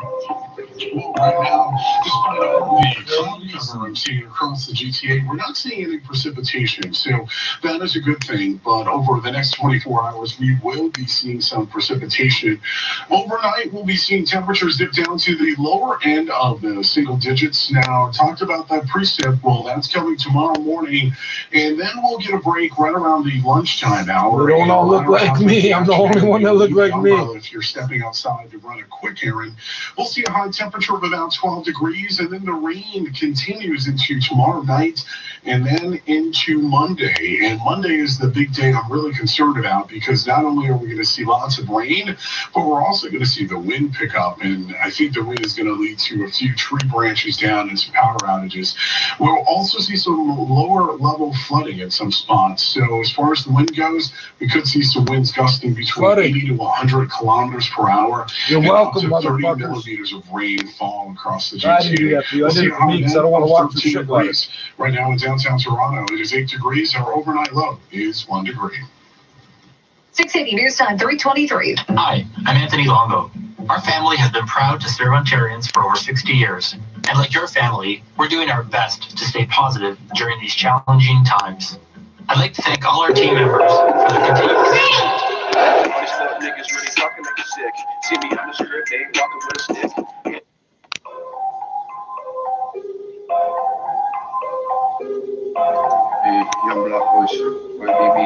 Well, right now, despite all the cloud cover I'm seeing across the GTA, we're not seeing any precipitation, so that is a good thing. But over the next 24 hours, we will be seeing some precipitation. Overnight, we'll be seeing temperatures dip down to the lower end of the single digits. Now, talked about that precip. Well, that's coming tomorrow morning, and then we'll get a break right around the lunchtime hour. They don't all look like me. I'm the only one that look like me. If you're stepping outside to run a quick errand, we'll see a high temperature of about 12 degrees, and then the rain continues into tomorrow night and then into Monday. And Monday is the big day I'm really concerned about, because not only are we going to see lots of rain, but we're also going to see the wind pick up, and I think the wind is going to lead to a few tree branches down and some power outages. We'll also see some lower level flooding in some spots. So as far as the wind goes, we could see some winds gusting between 80 to 100 kilometers per hour. You're welcome, up to 30 motherfuckers. Millimeters of rain fall across the GTA. I didn't do that for you. I did it for me because I don't want to watch the shit like it. Right now in downtown Toronto, it is 8 degrees. Our overnight low is 1 degree. 680 News Time, 3:23. Hi, I'm Anthony Longo. Our family has been proud to serve Ontarians for over 60 years. And like your family, we're doing our best to stay positive during these challenging times. I'd like to thank all our team members for their continued commitment. Niggas really talking like you're sick. See me on the strip, they ain't walking with a stick. Hey, young black boys, YBB.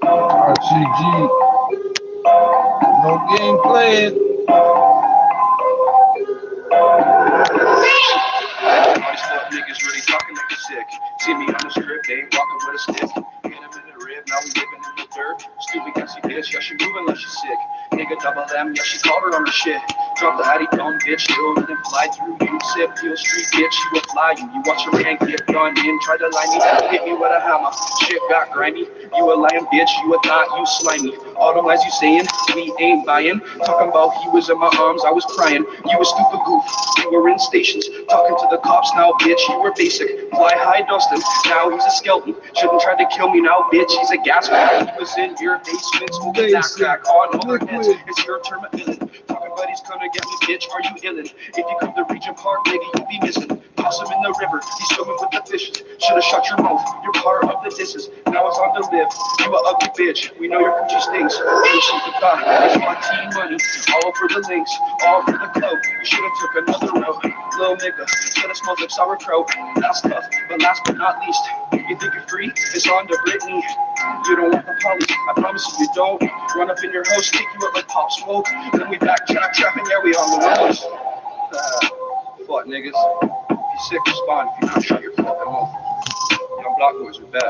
RCG. No game playing. Niggas really talking like you're sick. See me on the strip, they ain't walking with a stick. Hit him in the rib, now we living in the dirt. Stupid gassy bitch, yeah, she moving like she's sick. Nigga double M, yeah, she called her on the shit. Drop the Addy dumb bitch, load and fly through you. Sip, Peel Street, bitch, she will fly you. You watch your man get done in, try to lie me. Hit me with a hammer, shit got grimy. You a lying bitch, you a thought, you slimy. All them lies you saying, we ain't buying. Talking about he was in my arms, I was crying. You a stupid goof, you were in stations. Talking to the cops now, bitch, you were basic. Fly high Dustin, now he's a skeleton. Shouldn't try to kill me now, bitch, he's a gas man. He was in your basement, smoking that crack on overheads. It's your term of villain. Talking about he's gonna get me, bitch, are you illin'? If you come to Regent Park, nigga, you'll be missing. Toss him in the river, he's swimming with the fishes. Should've shut your mouth, you're part of the disses. Now it's on to live, you a ugly bitch. We know your coochie stinks. You shoot the thought, it's my team money. All for the links, all for the cloak. You should've took another route. Little nigga, gonna smoke like sauerkraut. That's tough, but last but not least, you think you're free? It's on to Britney. You don't want the police, I promise you don't. Run up in your house, take you up like Pop Smoke. Then we backtrack, trapping, yeah, we on the road. Fuck niggas. If you sick, respond. If you not, shut your fucking mouth. Young black boys are bad.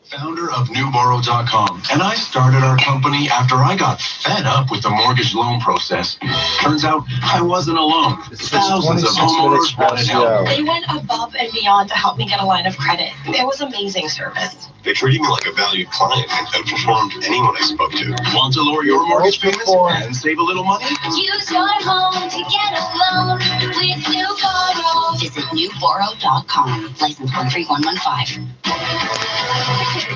Founder of NewBorrow.com, and I started our company after I got fed up with the mortgage loan process. Turns out I wasn't alone. Thousands of homeowners wanted help. They went above and beyond to help me get a line of credit. It was amazing service. They treated me like a valued client and outperformed anyone I spoke to. Want to lower your mortgage payments and save a little money? Use your home to get a loan with NewBorrow. Visit NewBorrow.com. License 13115.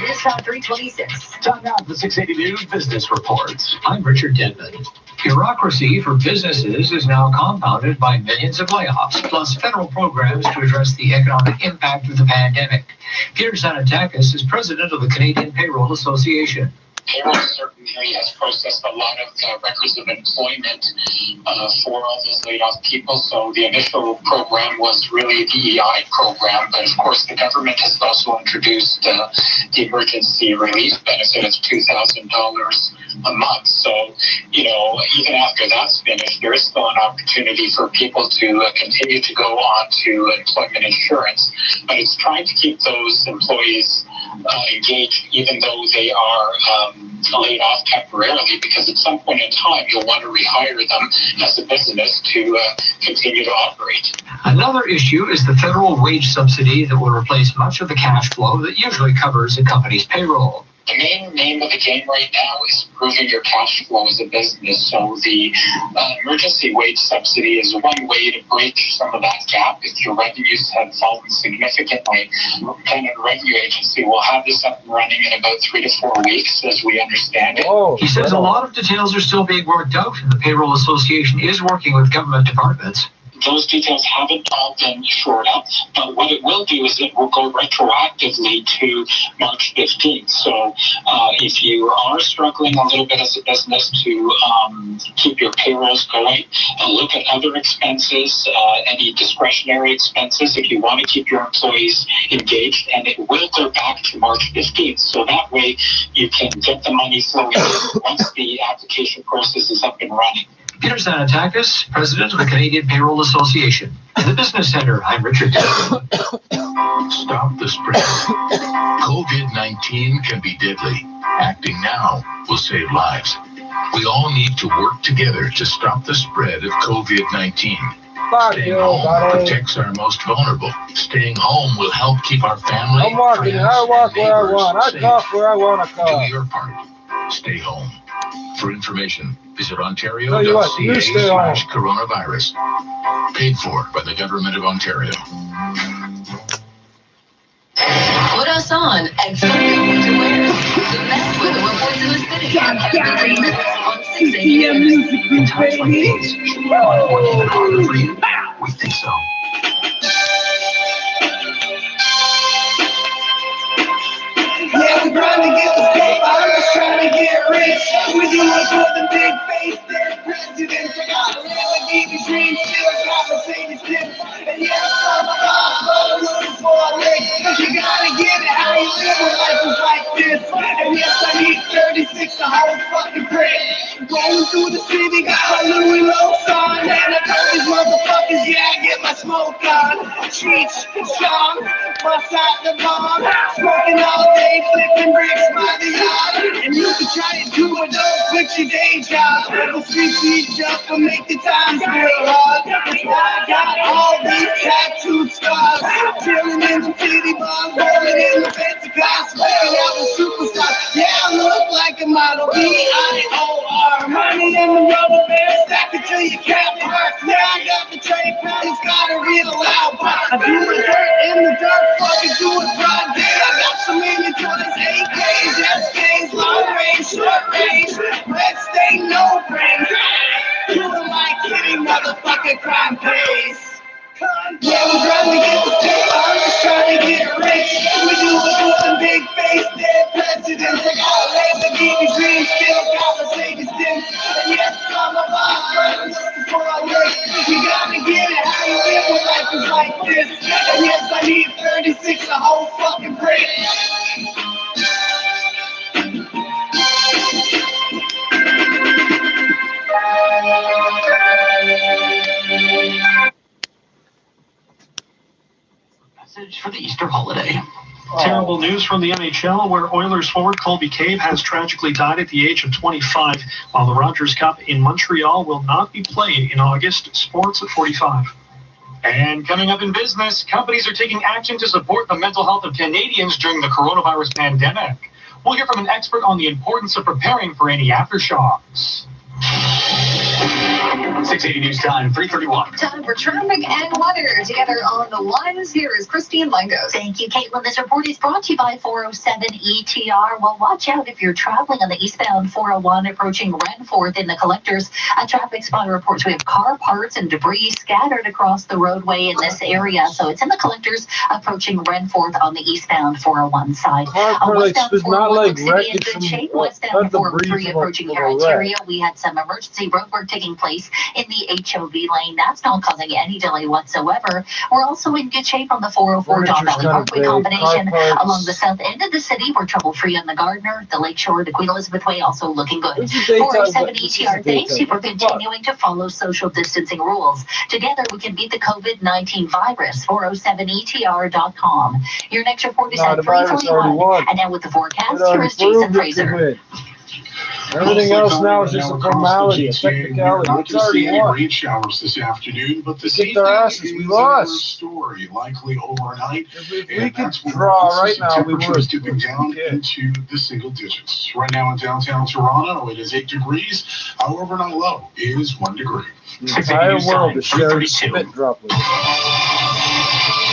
It's now 326. Time now for the 680 News Business Reports. I'm Richard Denman. Bureaucracy for businesses is now compounded by millions of layoffs, plus federal programs to address the economic impact of the pandemic. Peter Xanatakis is president of the Canadian Payroll Association. Payroll certainly has processed a lot of records of employment for all those laid off people. So the initial program was really the EI program, but of course the government has also introduced the emergency relief benefit of $2,000 a month. So, even after that's finished, there is still an opportunity for people to continue to go on to employment insurance, but it's trying to keep those employees engaged even though they are laid off temporarily, because at some point in time you'll want to rehire them as a business to continue to operate. Another issue is the federal wage subsidy that will replace much of the cash flow that usually covers a company's payroll. The main name of the game right now is improving your cash flow as a business. So the emergency wage subsidy is one way to bridge some of that gap. If your revenues have fallen significantly, the Canada Revenue Agency will have this up and running in about 3 to 4 weeks, as we understand it. He says a lot of details are still being worked out, and the Payroll Association is working with government departments. Those details haven't all been shored up, but what it will do is it will go retroactively to March 15th. So if you are struggling a little bit as a business to keep your payrolls going, look at other expenses, any discretionary expenses, if you want to keep your employees engaged, and it will go back to March 15th. So that way you can get the money flowing once the application process is up and running. Peter Xanatakis, president of the Canadian Payroll Association. In the Business Center, I'm Richard Denman. Stop the spread. COVID-19 can be deadly. Acting now will save lives. We all need to work together to stop the spread of COVID-19. Staying home protects our most vulnerable. Staying home will help keep our family, I'm walking. I walk where I want. I cough where I want to cough. Do your part. Stay home. For information, visit ontario.ca/coronavirus. Paid for by the Government of Ontario. Put us on Extra Winter Wear. The best weather reports in the city. On 680 In times like these, should we want to work even harder for you? We think so. Yeah, we're trying to get the state, I'm just trying to get rich. We do it for the big face, they're presidents. I got a Lamborghini dream, still got Mercedes tips. And yeah, I'm looking for a lick. You gotta get it how you live when life is like this. And yes, I need 36 a whole fucking brick. Going through the city, got my Louis Lowe's on. And I told these motherfuckers, yeah, I get my smoke on. Streets strong, bust out the bomb. Smoking all day, flipping bricks by the yard. And you can try it too, but don't quit your day job. The streets need jump and make the times real hard. That's why I got all these tattooed scars. Chilling in the city bars, rolling in the fancy cars. Smoking out the superstar. Yeah, I look like a model. B-I-O-R. Money in the rubber band, stack it till you can't work. Yeah, I got the trade patties, got a real loud pop. I do the dirt in the dirt, fucking do it broad day. I got some inventories, AKs, SKs, long range, short range. Let's stay no the crime pays. Yeah, we're trying to get the paper, I'm just trying to get rich. We do it with a big face, dead presidents. I got a Lamborghini dream, still got the biggest dents. And yes, I'm a boss, just before I live. You gotta get it, how you live when life is like this. And yes, I need 36, a whole fucking brick. Message for the Easter holiday. Terrible news from the NHL, where Oilers forward Colby Cave has tragically died at the age of 25, while the Rogers Cup in Montreal will not be played in August. Sports at 45. And coming up in business, companies are taking action to support the mental health of Canadians during the coronavirus pandemic. We'll hear from an expert on the importance of preparing for any aftershocks. 680 News Time, 3:31. Time for traffic and weather. Together on the lines, here is Christine Langos. Thank you, Caitlin. This report is brought to you by 407 ETR. Well, watch out if you're traveling on the eastbound 401 approaching Renforth in the collectors. A traffic spotter reports we have car parts and debris scattered across the roadway in this area. So it's in the collectors approaching Renforth on the eastbound 401 side. Westbound 401 looks to be in good shape. Westbound 403 approaching here, Ontario. We had some emergency roadwork taking place in the HOV lane. That's not causing any delay whatsoever. We're also in good shape on the 404 Don Valley Parkway combination along the south end of the city. We're trouble-free on the Gardner, the Lakeshore, the Queen Elizabeth Way also looking good. 407 ETR, thanks you for continuing to follow social distancing rules. Together we can beat the COVID-19 virus. 407ETR.com. Your next report is at 3:41. And now with the forecast, here is Jason Fraser. Everything else now is just a formality, a technicality. Not It's to see already any won. rain showers this afternoon, but this Get their asses, we lost. story, likely overnight. If we could draw right now, we would. Temperatures dipping down into the single digits. Right now in downtown Toronto, it is 8 degrees. Our overnight low is 1 degree. The entire world is sharing spit droplets.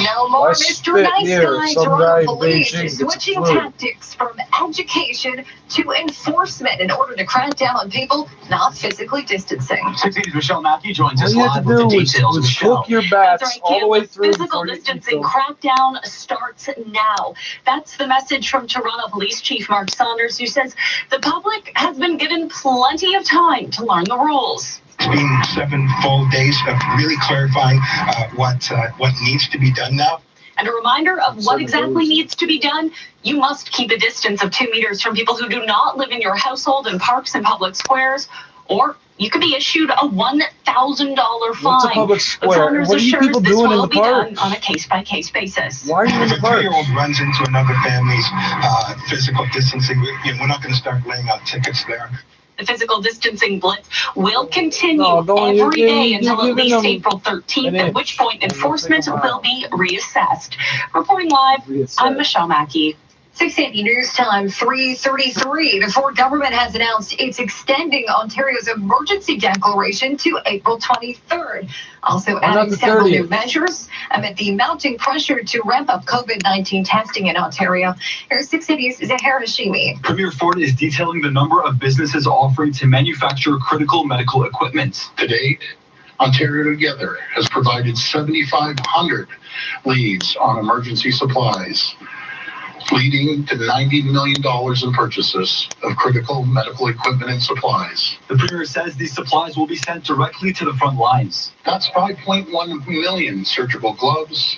No more I Mr. spit Nice here. Guy. Some Toronto guy in police Beijing is gets switching flu. tactics from education to enforcement in order to crack down on people not physically distancing. 680's Michelle Mackey joins us All you have live to with the do is details. Michelle. cook your bats That's right, all the Cam. way The through physical before you eat distancing them. crackdown starts now. That's the message from Toronto Police Chief Mark Saunders, who says the public has been given plenty of time to learn the rules. It's been 7 full days of really clarifying what needs to be done now. And a reminder of what exactly needs to be done. You must keep a distance of 2 meters from people who do not live in your household in parks and public squares, or you could be issued a $1,000 fine. What's a public square? Saunders What are you assures people this doing in will the be park? done on a case-by-case basis. Why are you in If the a park? 3-year-old runs into another family's physical distancing, we're not going to start laying out tickets there. The physical distancing blitz will continue don't every you- day you're until at giving least them April 13th, an at inch. which point enforcement will be reassessed. Reporting live, I'm Michelle Mackey. 680 News Time, 3:33. The Ford government has announced it's extending Ontario's emergency declaration to April 23rd. Also adding the several 30th? new measures amid the mounting pressure to ramp up COVID-19 testing in Ontario. Here's 680's Zahar Hashimi. Premier Ford is detailing the number of businesses offering to manufacture critical medical equipment. To date, Ontario Together has provided 7,500 leads on emergency supplies, leading to $90 million in purchases of critical medical equipment and supplies. The Premier says these supplies will be sent directly to the front lines. That's 5.1 million surgical gloves,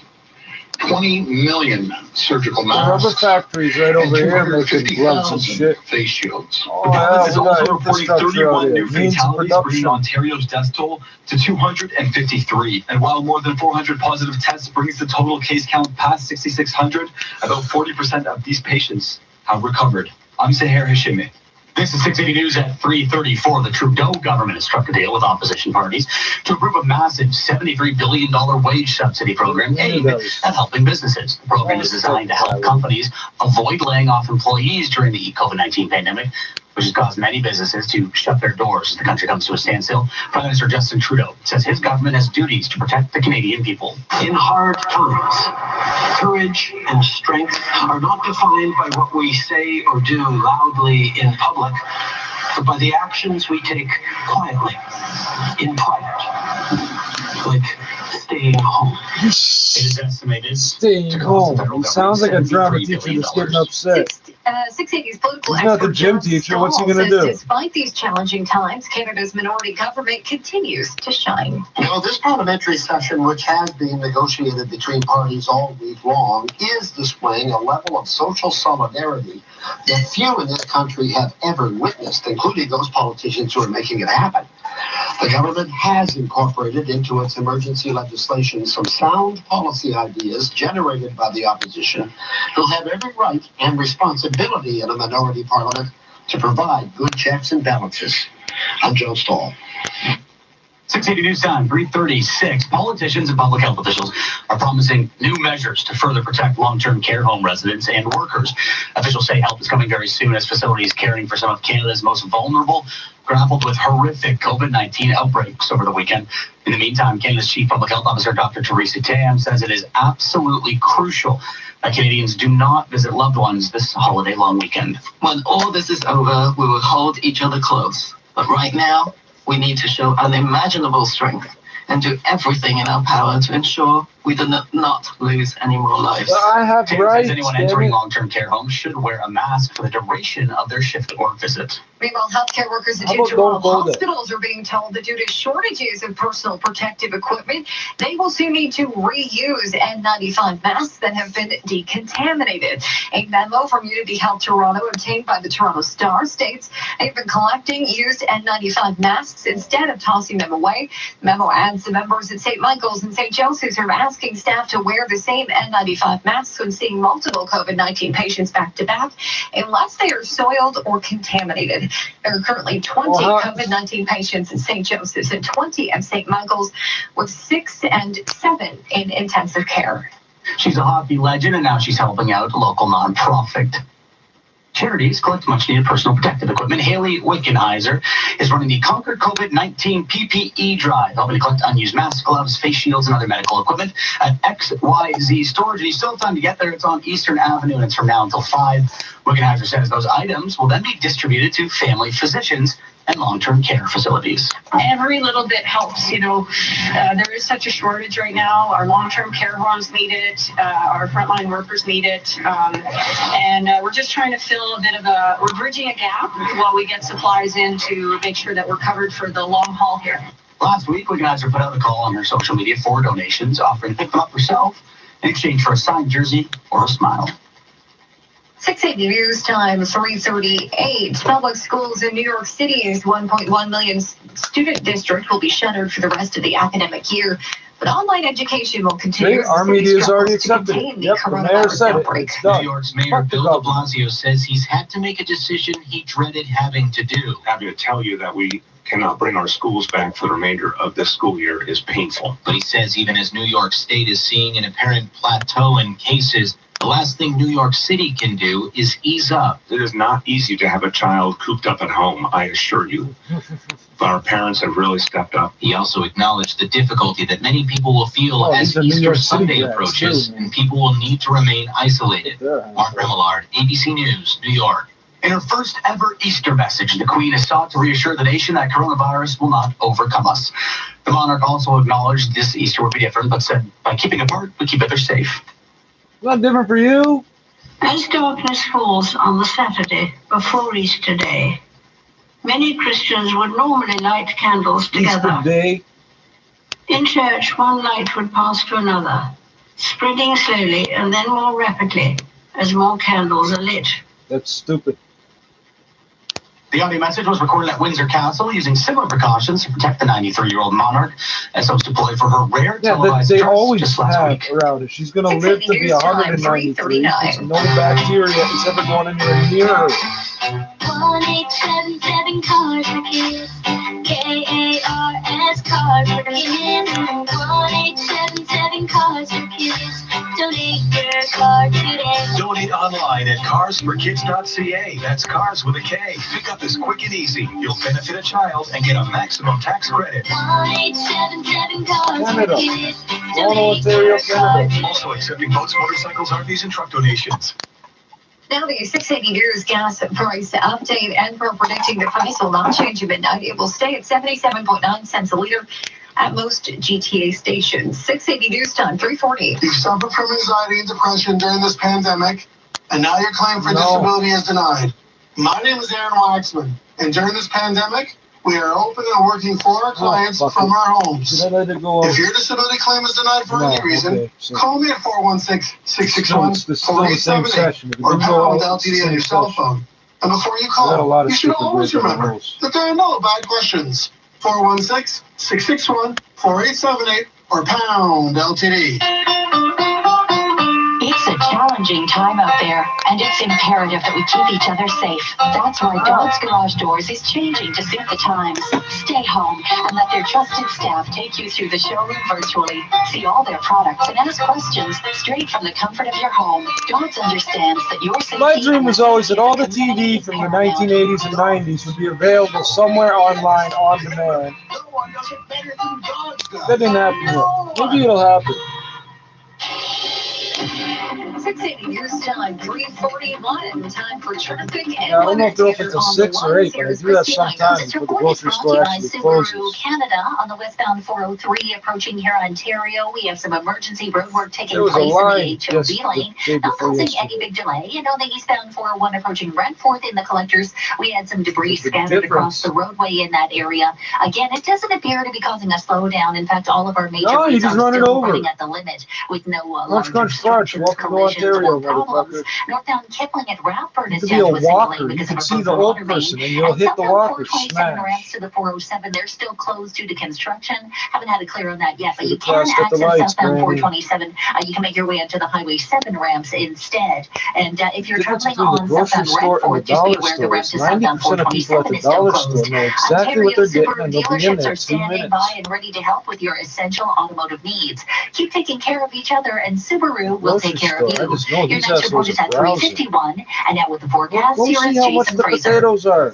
20 million surgical The rubber masks, factories right over here making gloves and 250,000 shit. face shields. Oh, The province is we got also reporting infrastructure out 31 here. new Means fatalities, production. bringing Ontario's death toll to 253. And while more than 400 positive tests brings the total case count past 6,600, about 40% of these patients have recovered. I'm Zahar Hashimi. This is 680 News at 3:34. The Trudeau government has struck a deal with opposition parties to approve a massive $73 billion wage subsidy program aimed at helping businesses. The program is designed to help companies avoid laying off employees during the COVID-19 pandemic, which has caused many businesses to shut their doors as the country comes to a standstill. Prime Minister Justin Trudeau says his government has duties to protect the Canadian people. In hard times, courage and strength are not defined by what we say or do loudly in public, but by the actions we take quietly, in private. Click stay home. It is estimated Staying to cost the home. federal He sounds like a government drama $73 teacher billion. that's getting upset. 680's political He's not expert the gym John teacher. What's he Stahl gonna says do? despite these challenging times, Canada's minority government continues to shine. Now, this parliamentary session, which has been negotiated between parties all week long, is displaying a level of social solidarity that few in this country have ever witnessed, including those politicians who are making it happen. The government has incorporated into its emergency legislation some sound policy ideas generated by the opposition, who have every right and responsibility in a minority parliament to provide good checks and balances. I'm Joe Stahl. 680 News Time, 3:36. Politicians and public health officials are promising new measures to further protect long-term care home residents and workers. Officials say help is coming very soon as facilities caring for some of Canada's most vulnerable grappled with horrific COVID-19 outbreaks over the weekend. In the meantime, Canada's Chief Public Health Officer, Dr. Theresa Tam, says it is absolutely crucial that Canadians do not visit loved ones this holiday-long weekend. When all this is over, we will hold each other close. But right now, we need to show unimaginable strength and do everything in our power to ensure we do not lose any more lives. I have Tam rights. says anyone entering long-term care homes should wear a mask for the duration of their shift or visit. Meanwhile, healthcare workers at How two about Toronto don't go there? hospitals are being told that due to shortages of personal protective equipment, they will soon need to reuse N95 masks that have been decontaminated. A memo from Unity Health Toronto obtained by the Toronto Star states they've been collecting used N95 masks instead of tossing them away. The memo adds the members at St. Michael's and St. Joseph's are asking staff to wear the same N95 masks when seeing multiple COVID-19 patients back to back, unless they are soiled or contaminated. There are currently 20 COVID-19 patients at St. Joseph's and 20 at St. Michael's, with 6 and 7 in intensive care. She's a hockey legend, and now she's helping out local nonprofit charities collect much-needed personal protective equipment. Haley Wickenheiser is running the Conquer COVID-19 PPE drive, helping to collect unused masks, gloves, face shields, and other medical equipment at XYZ Storage. And you still have time to get there. It's on Eastern Avenue, and it's from now until 5. Wickenheiser says those items will then be distributed to family physicians and long-term care facilities. Every little bit helps, there is such a shortage right now. Our long-term care homes need it, our frontline workers need it, and we're just trying to fill a bit of we're bridging a gap while we get supplies in to make sure that we're covered for the long haul here. Last week, Wickenheiser put out a call on her social media for donations, offering to pick them up herself in exchange for a signed jersey or a smile. 680 News Time, 3:38. Public schools in New York City's 1.1 million student district will be shuttered for the rest of the academic year, but online education will continue. Our media has already accepted it. Yep, the mayor said it. It's done. New York's Mayor Bill de Blasio says he's had to make a decision he dreaded having to do. Having to tell you that we cannot bring our schools back for the remainder of this school year is painful. But he says even as New York State is seeing an apparent plateau in cases, the last thing New York City can do is ease up. It is not easy to have a child cooped up at home, I assure you. Our parents have really stepped up. He also acknowledged the difficulty that many people will feel as Easter Sunday approaches, and people will need to remain isolated. Mark Remillard, ABC News, New York. In her first ever Easter message, the Queen has sought to reassure the nation that coronavirus will not overcome us. The monarch also acknowledged this Easter would be different, but said, by keeping apart, we keep others safe. Not different for you. As darkness falls on the Saturday before Easter Day, many Christians would normally light candles together. Easter Day. In church, one light would pass to another, spreading slowly and then more rapidly as more candles are lit. That's stupid. The audio message was recorded at Windsor Castle using similar precautions to protect the 93-year-old monarch, as was deployed for her rare televised they dress always just last have week. around it. She's going to live to be 193. There's no bacteria is ever going anywhere near her. 1-877 cars for kids. KARS cars for kids. 1-877 cars for kids. Donate your car today. Donate online at carsforkids.ca. That's cars with a K. Pickup is quick and easy. You'll benefit a child and get a maximum tax credit. 1-877 cars Canada. for kids. Toronto, Ontario, Canada. Also accepting boats, motorcycles, RVs, and truck donations. Now the 680 News gas price update, and we're predicting the price will not change at midnight. It will stay at 77.9 cents a liter. at most GTA stations. 680 News Time, 340. You suffered from anxiety and depression during this pandemic, and now your claim for disability is denied. My name is Aaron Waxman, and during this pandemic, we are open and working for our clients from our homes. If your disability claim is denied for any reason, call me at 416-661-4878 or pound LTD on your cell phone. And before you call, you should always remember that there are no bad questions. 416-661-4878 or pound LTD. It's a challenging time out there, and it's imperative that we keep each other safe. That's why Dodds Garage Doors is changing to suit the times. Stay home and let their trusted staff take you through the showroom virtually. See all their products and ask questions straight from the comfort of your home. Dodds understands that your safety... My dream was always that all the TV from the 1980s and 90s would be available somewhere online on demand. That didn't happen yet. Maybe it'll happen. 680 News Time, 341. Time for traffic. I don't know if they're open until 6 or 8, but I do that sometimes for the grocery store actually closes. Canada on the westbound 403 approaching here, Ontario. We have some emergency road work taking There was a place line in the HOB lane, not causing any big delay. And on the eastbound 401 approaching Redforth in the collectors, we had some debris scattered across the roadway in that area. Again, it doesn't appear to be causing a slowdown. In fact, all of our major routes are still running at the limit with no Ontario, problems. Northbound Kipling at Radford is be a down to a single walker. lane You because can of a see the broken old water person main. and you'll hit the walker, 427 smash. ramps to the 407. They're still closed due to construction. Haven't had a clear on that yet, but you Should've can crossed at the access lights, southbound Granny. 427. You can make your way into the Highway 7 ramps instead. And if you're Difference traveling between the on grocery southbound store and Redford, the just be dollar aware the store ramp is to southbound 90% of people at 427 the is still dollar closed. store know exactly what they're getting and they'll be in Dealerships there are in 2 standing minutes. by and ready to help with your essential automotive needs. Keep taking care of each other, and Subaru will Grocery take care of store, I you. just know Your these next report assholes is are at browsing. 3:51, and now with the forecast, Go here see is how much Jason the Fraser. potatoes are.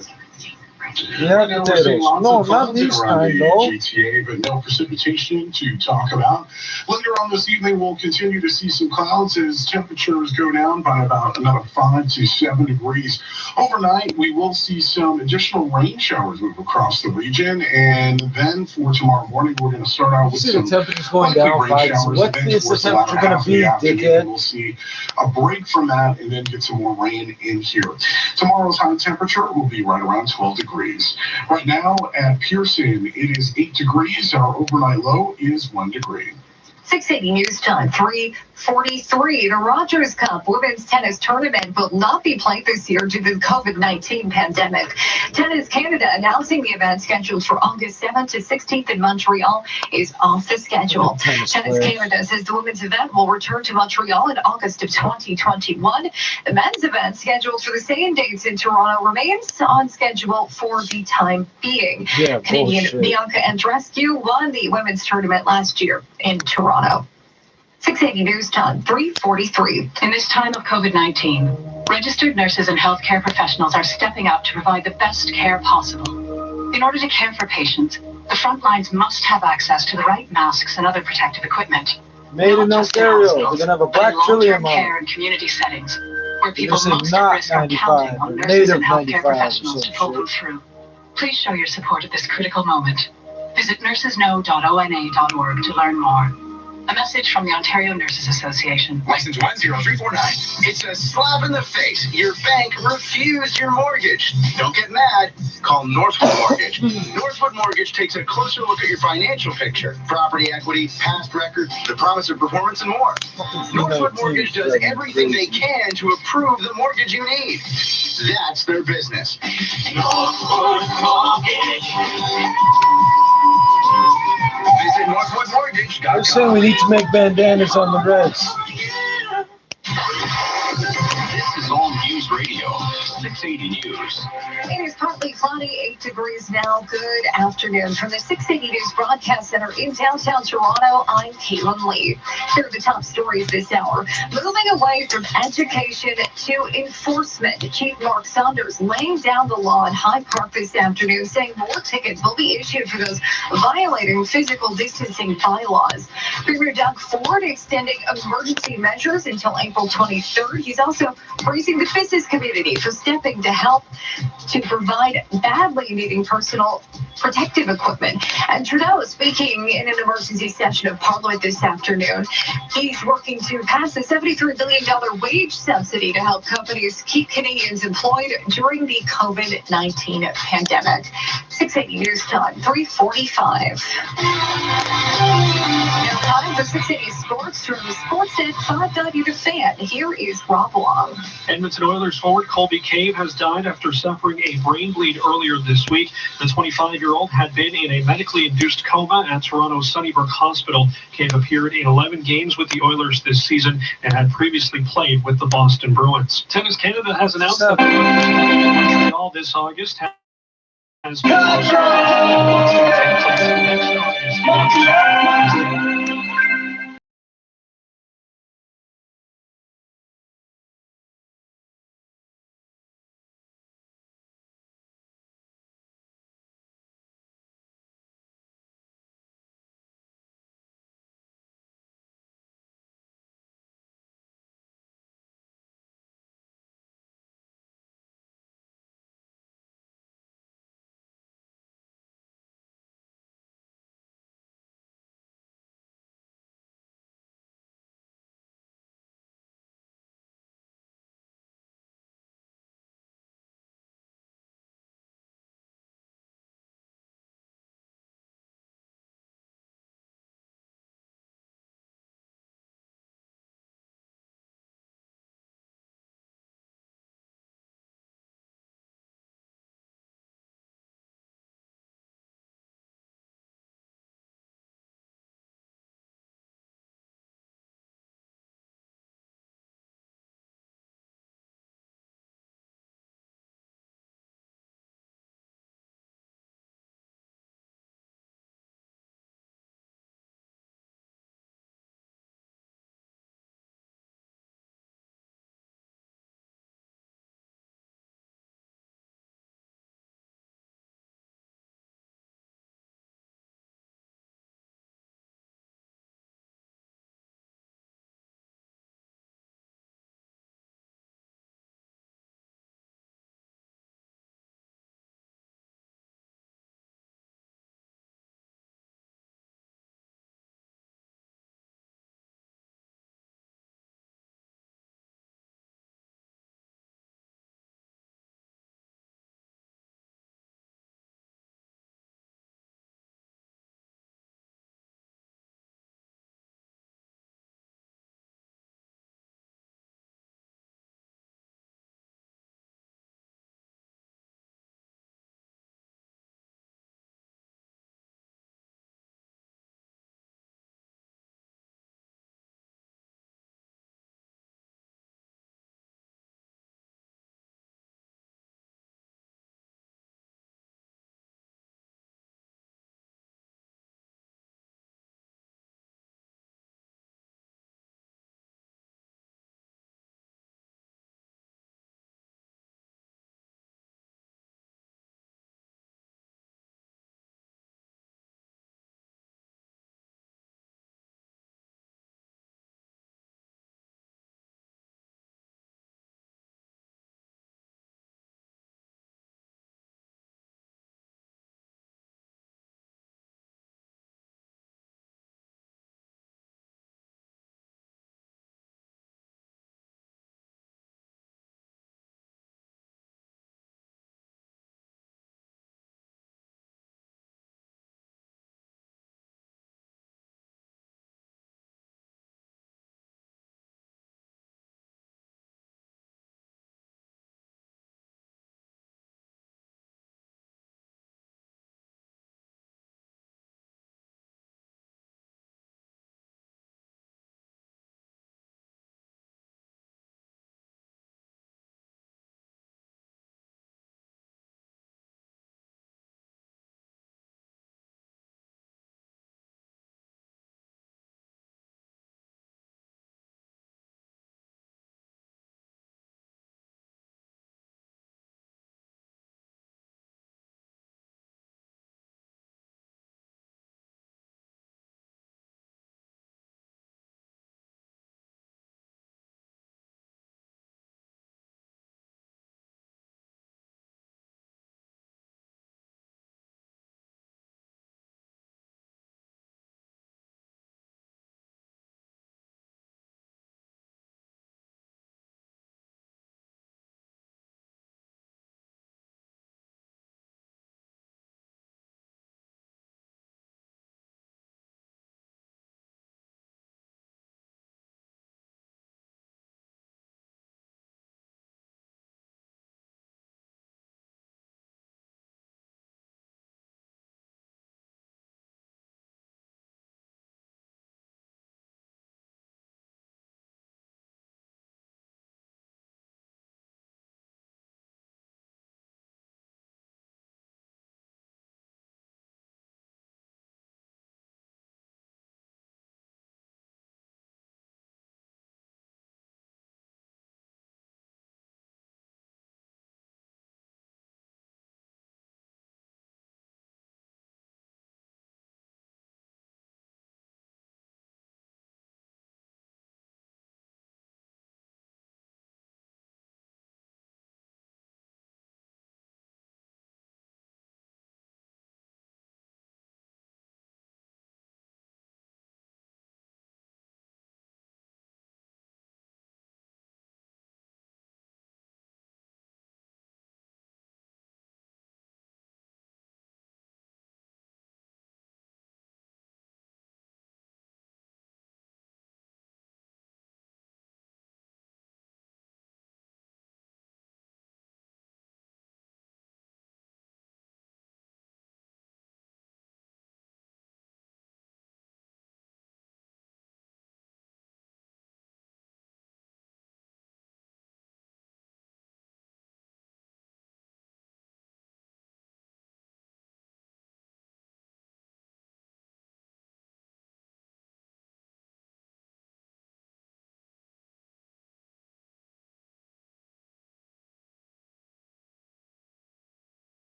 Yeah, Right now we're seeing potatoes. lots No, of not clouds these around kind, the no. GTA, but no precipitation to talk about. Later on this evening, we'll continue to see some clouds as temperatures go down by about another 5 to 7 degrees. Overnight, we will see some additional rain showers move across the region, and then for tomorrow morning, we're going to start out with See some the temperature's going likely down, rain guys. showers. What and then is the towards latter temperature going half to of be, the afternoon, dickhead? We'll see a break from that and then get some more rain in here. Tomorrow's high temperature will be right around 12 degrees. Right now at Pearson, it is 8 degrees. Our overnight low is 1 degree. 680 News Time, 3:43. The Rogers Cup Women's Tennis Tournament will not be played this year due to the COVID-19 pandemic. Tennis Canada announcing the event scheduled for August 7th to 16th in Montreal is off the schedule. Tennis Canada says the women's event will return to Montreal in August of 2021. The men's event scheduled for the same dates in Toronto remains on schedule for the time being. Yeah, Canadian bullshit. Bianca Andreescu won the women's tournament last year in Toronto. 680 News Time, 3:43. In this time of COVID-19, registered nurses and healthcare professionals are stepping up to provide the best care possible. In order to care for patients, the front lines must have access to the right masks and other protective equipment. Made in Ontario. They're going to have a black chili Long-term amount. care and community settings, where They're people gonna say most at not risk are 95, counting on or nurses native and healthcare 95 or professionals to some pull them through. Please show your support at this critical moment. Visit nursesknow.ona.org to learn more. A message from the Ontario Nurses Association. License 10349. It's a slap in the face. Your bank refused your mortgage. Don't get mad. Call Northwood Mortgage. Northwood Mortgage takes a closer look at your financial picture, property equity, past record, the promise of performance, and more. Northwood Mortgage does everything they can to approve the mortgage you need. That's their business. Northwood Mortgage. Visit NorthwoodMortgage.com. They're saying we need to make bandanas on the Reds. This is All News Radio, 680 News. It is partly cloudy, 8 degrees now. Good afternoon. From the 680 News Broadcast Center in downtown Toronto, I'm Caitlin Lee. Here are the top stories this hour. Moving away from education to enforcement. Chief Mark Saunders laying down the law in Hyde Park this afternoon, saying more tickets will be issued for those violating physical distancing bylaws. Premier Doug Ford extending emergency measures until April 23rd. He's also praising the business community for stepping stepping to help to provide badly needing personal protective equipment. And Trudeau speaking in an emergency session of Parliament this afternoon. He's working to pass a $73 billion wage subsidy to help companies keep Canadians employed during the COVID-19 pandemic. 680 News Time, 3:45. Now time for 680 Sports from Sportsnet 590 The Fan. Here is Rob Long. Edmonton Oilers forward Colby Cave has died after suffering a brain bleed earlier this week. The 25-year-old had been in a medically induced coma at Toronto's Sunnybrook Hospital. Cave appeared in 11 games with the Oilers this season and had previously played with the Boston Bruins. Tennis Canada has announced that Montreal this August has been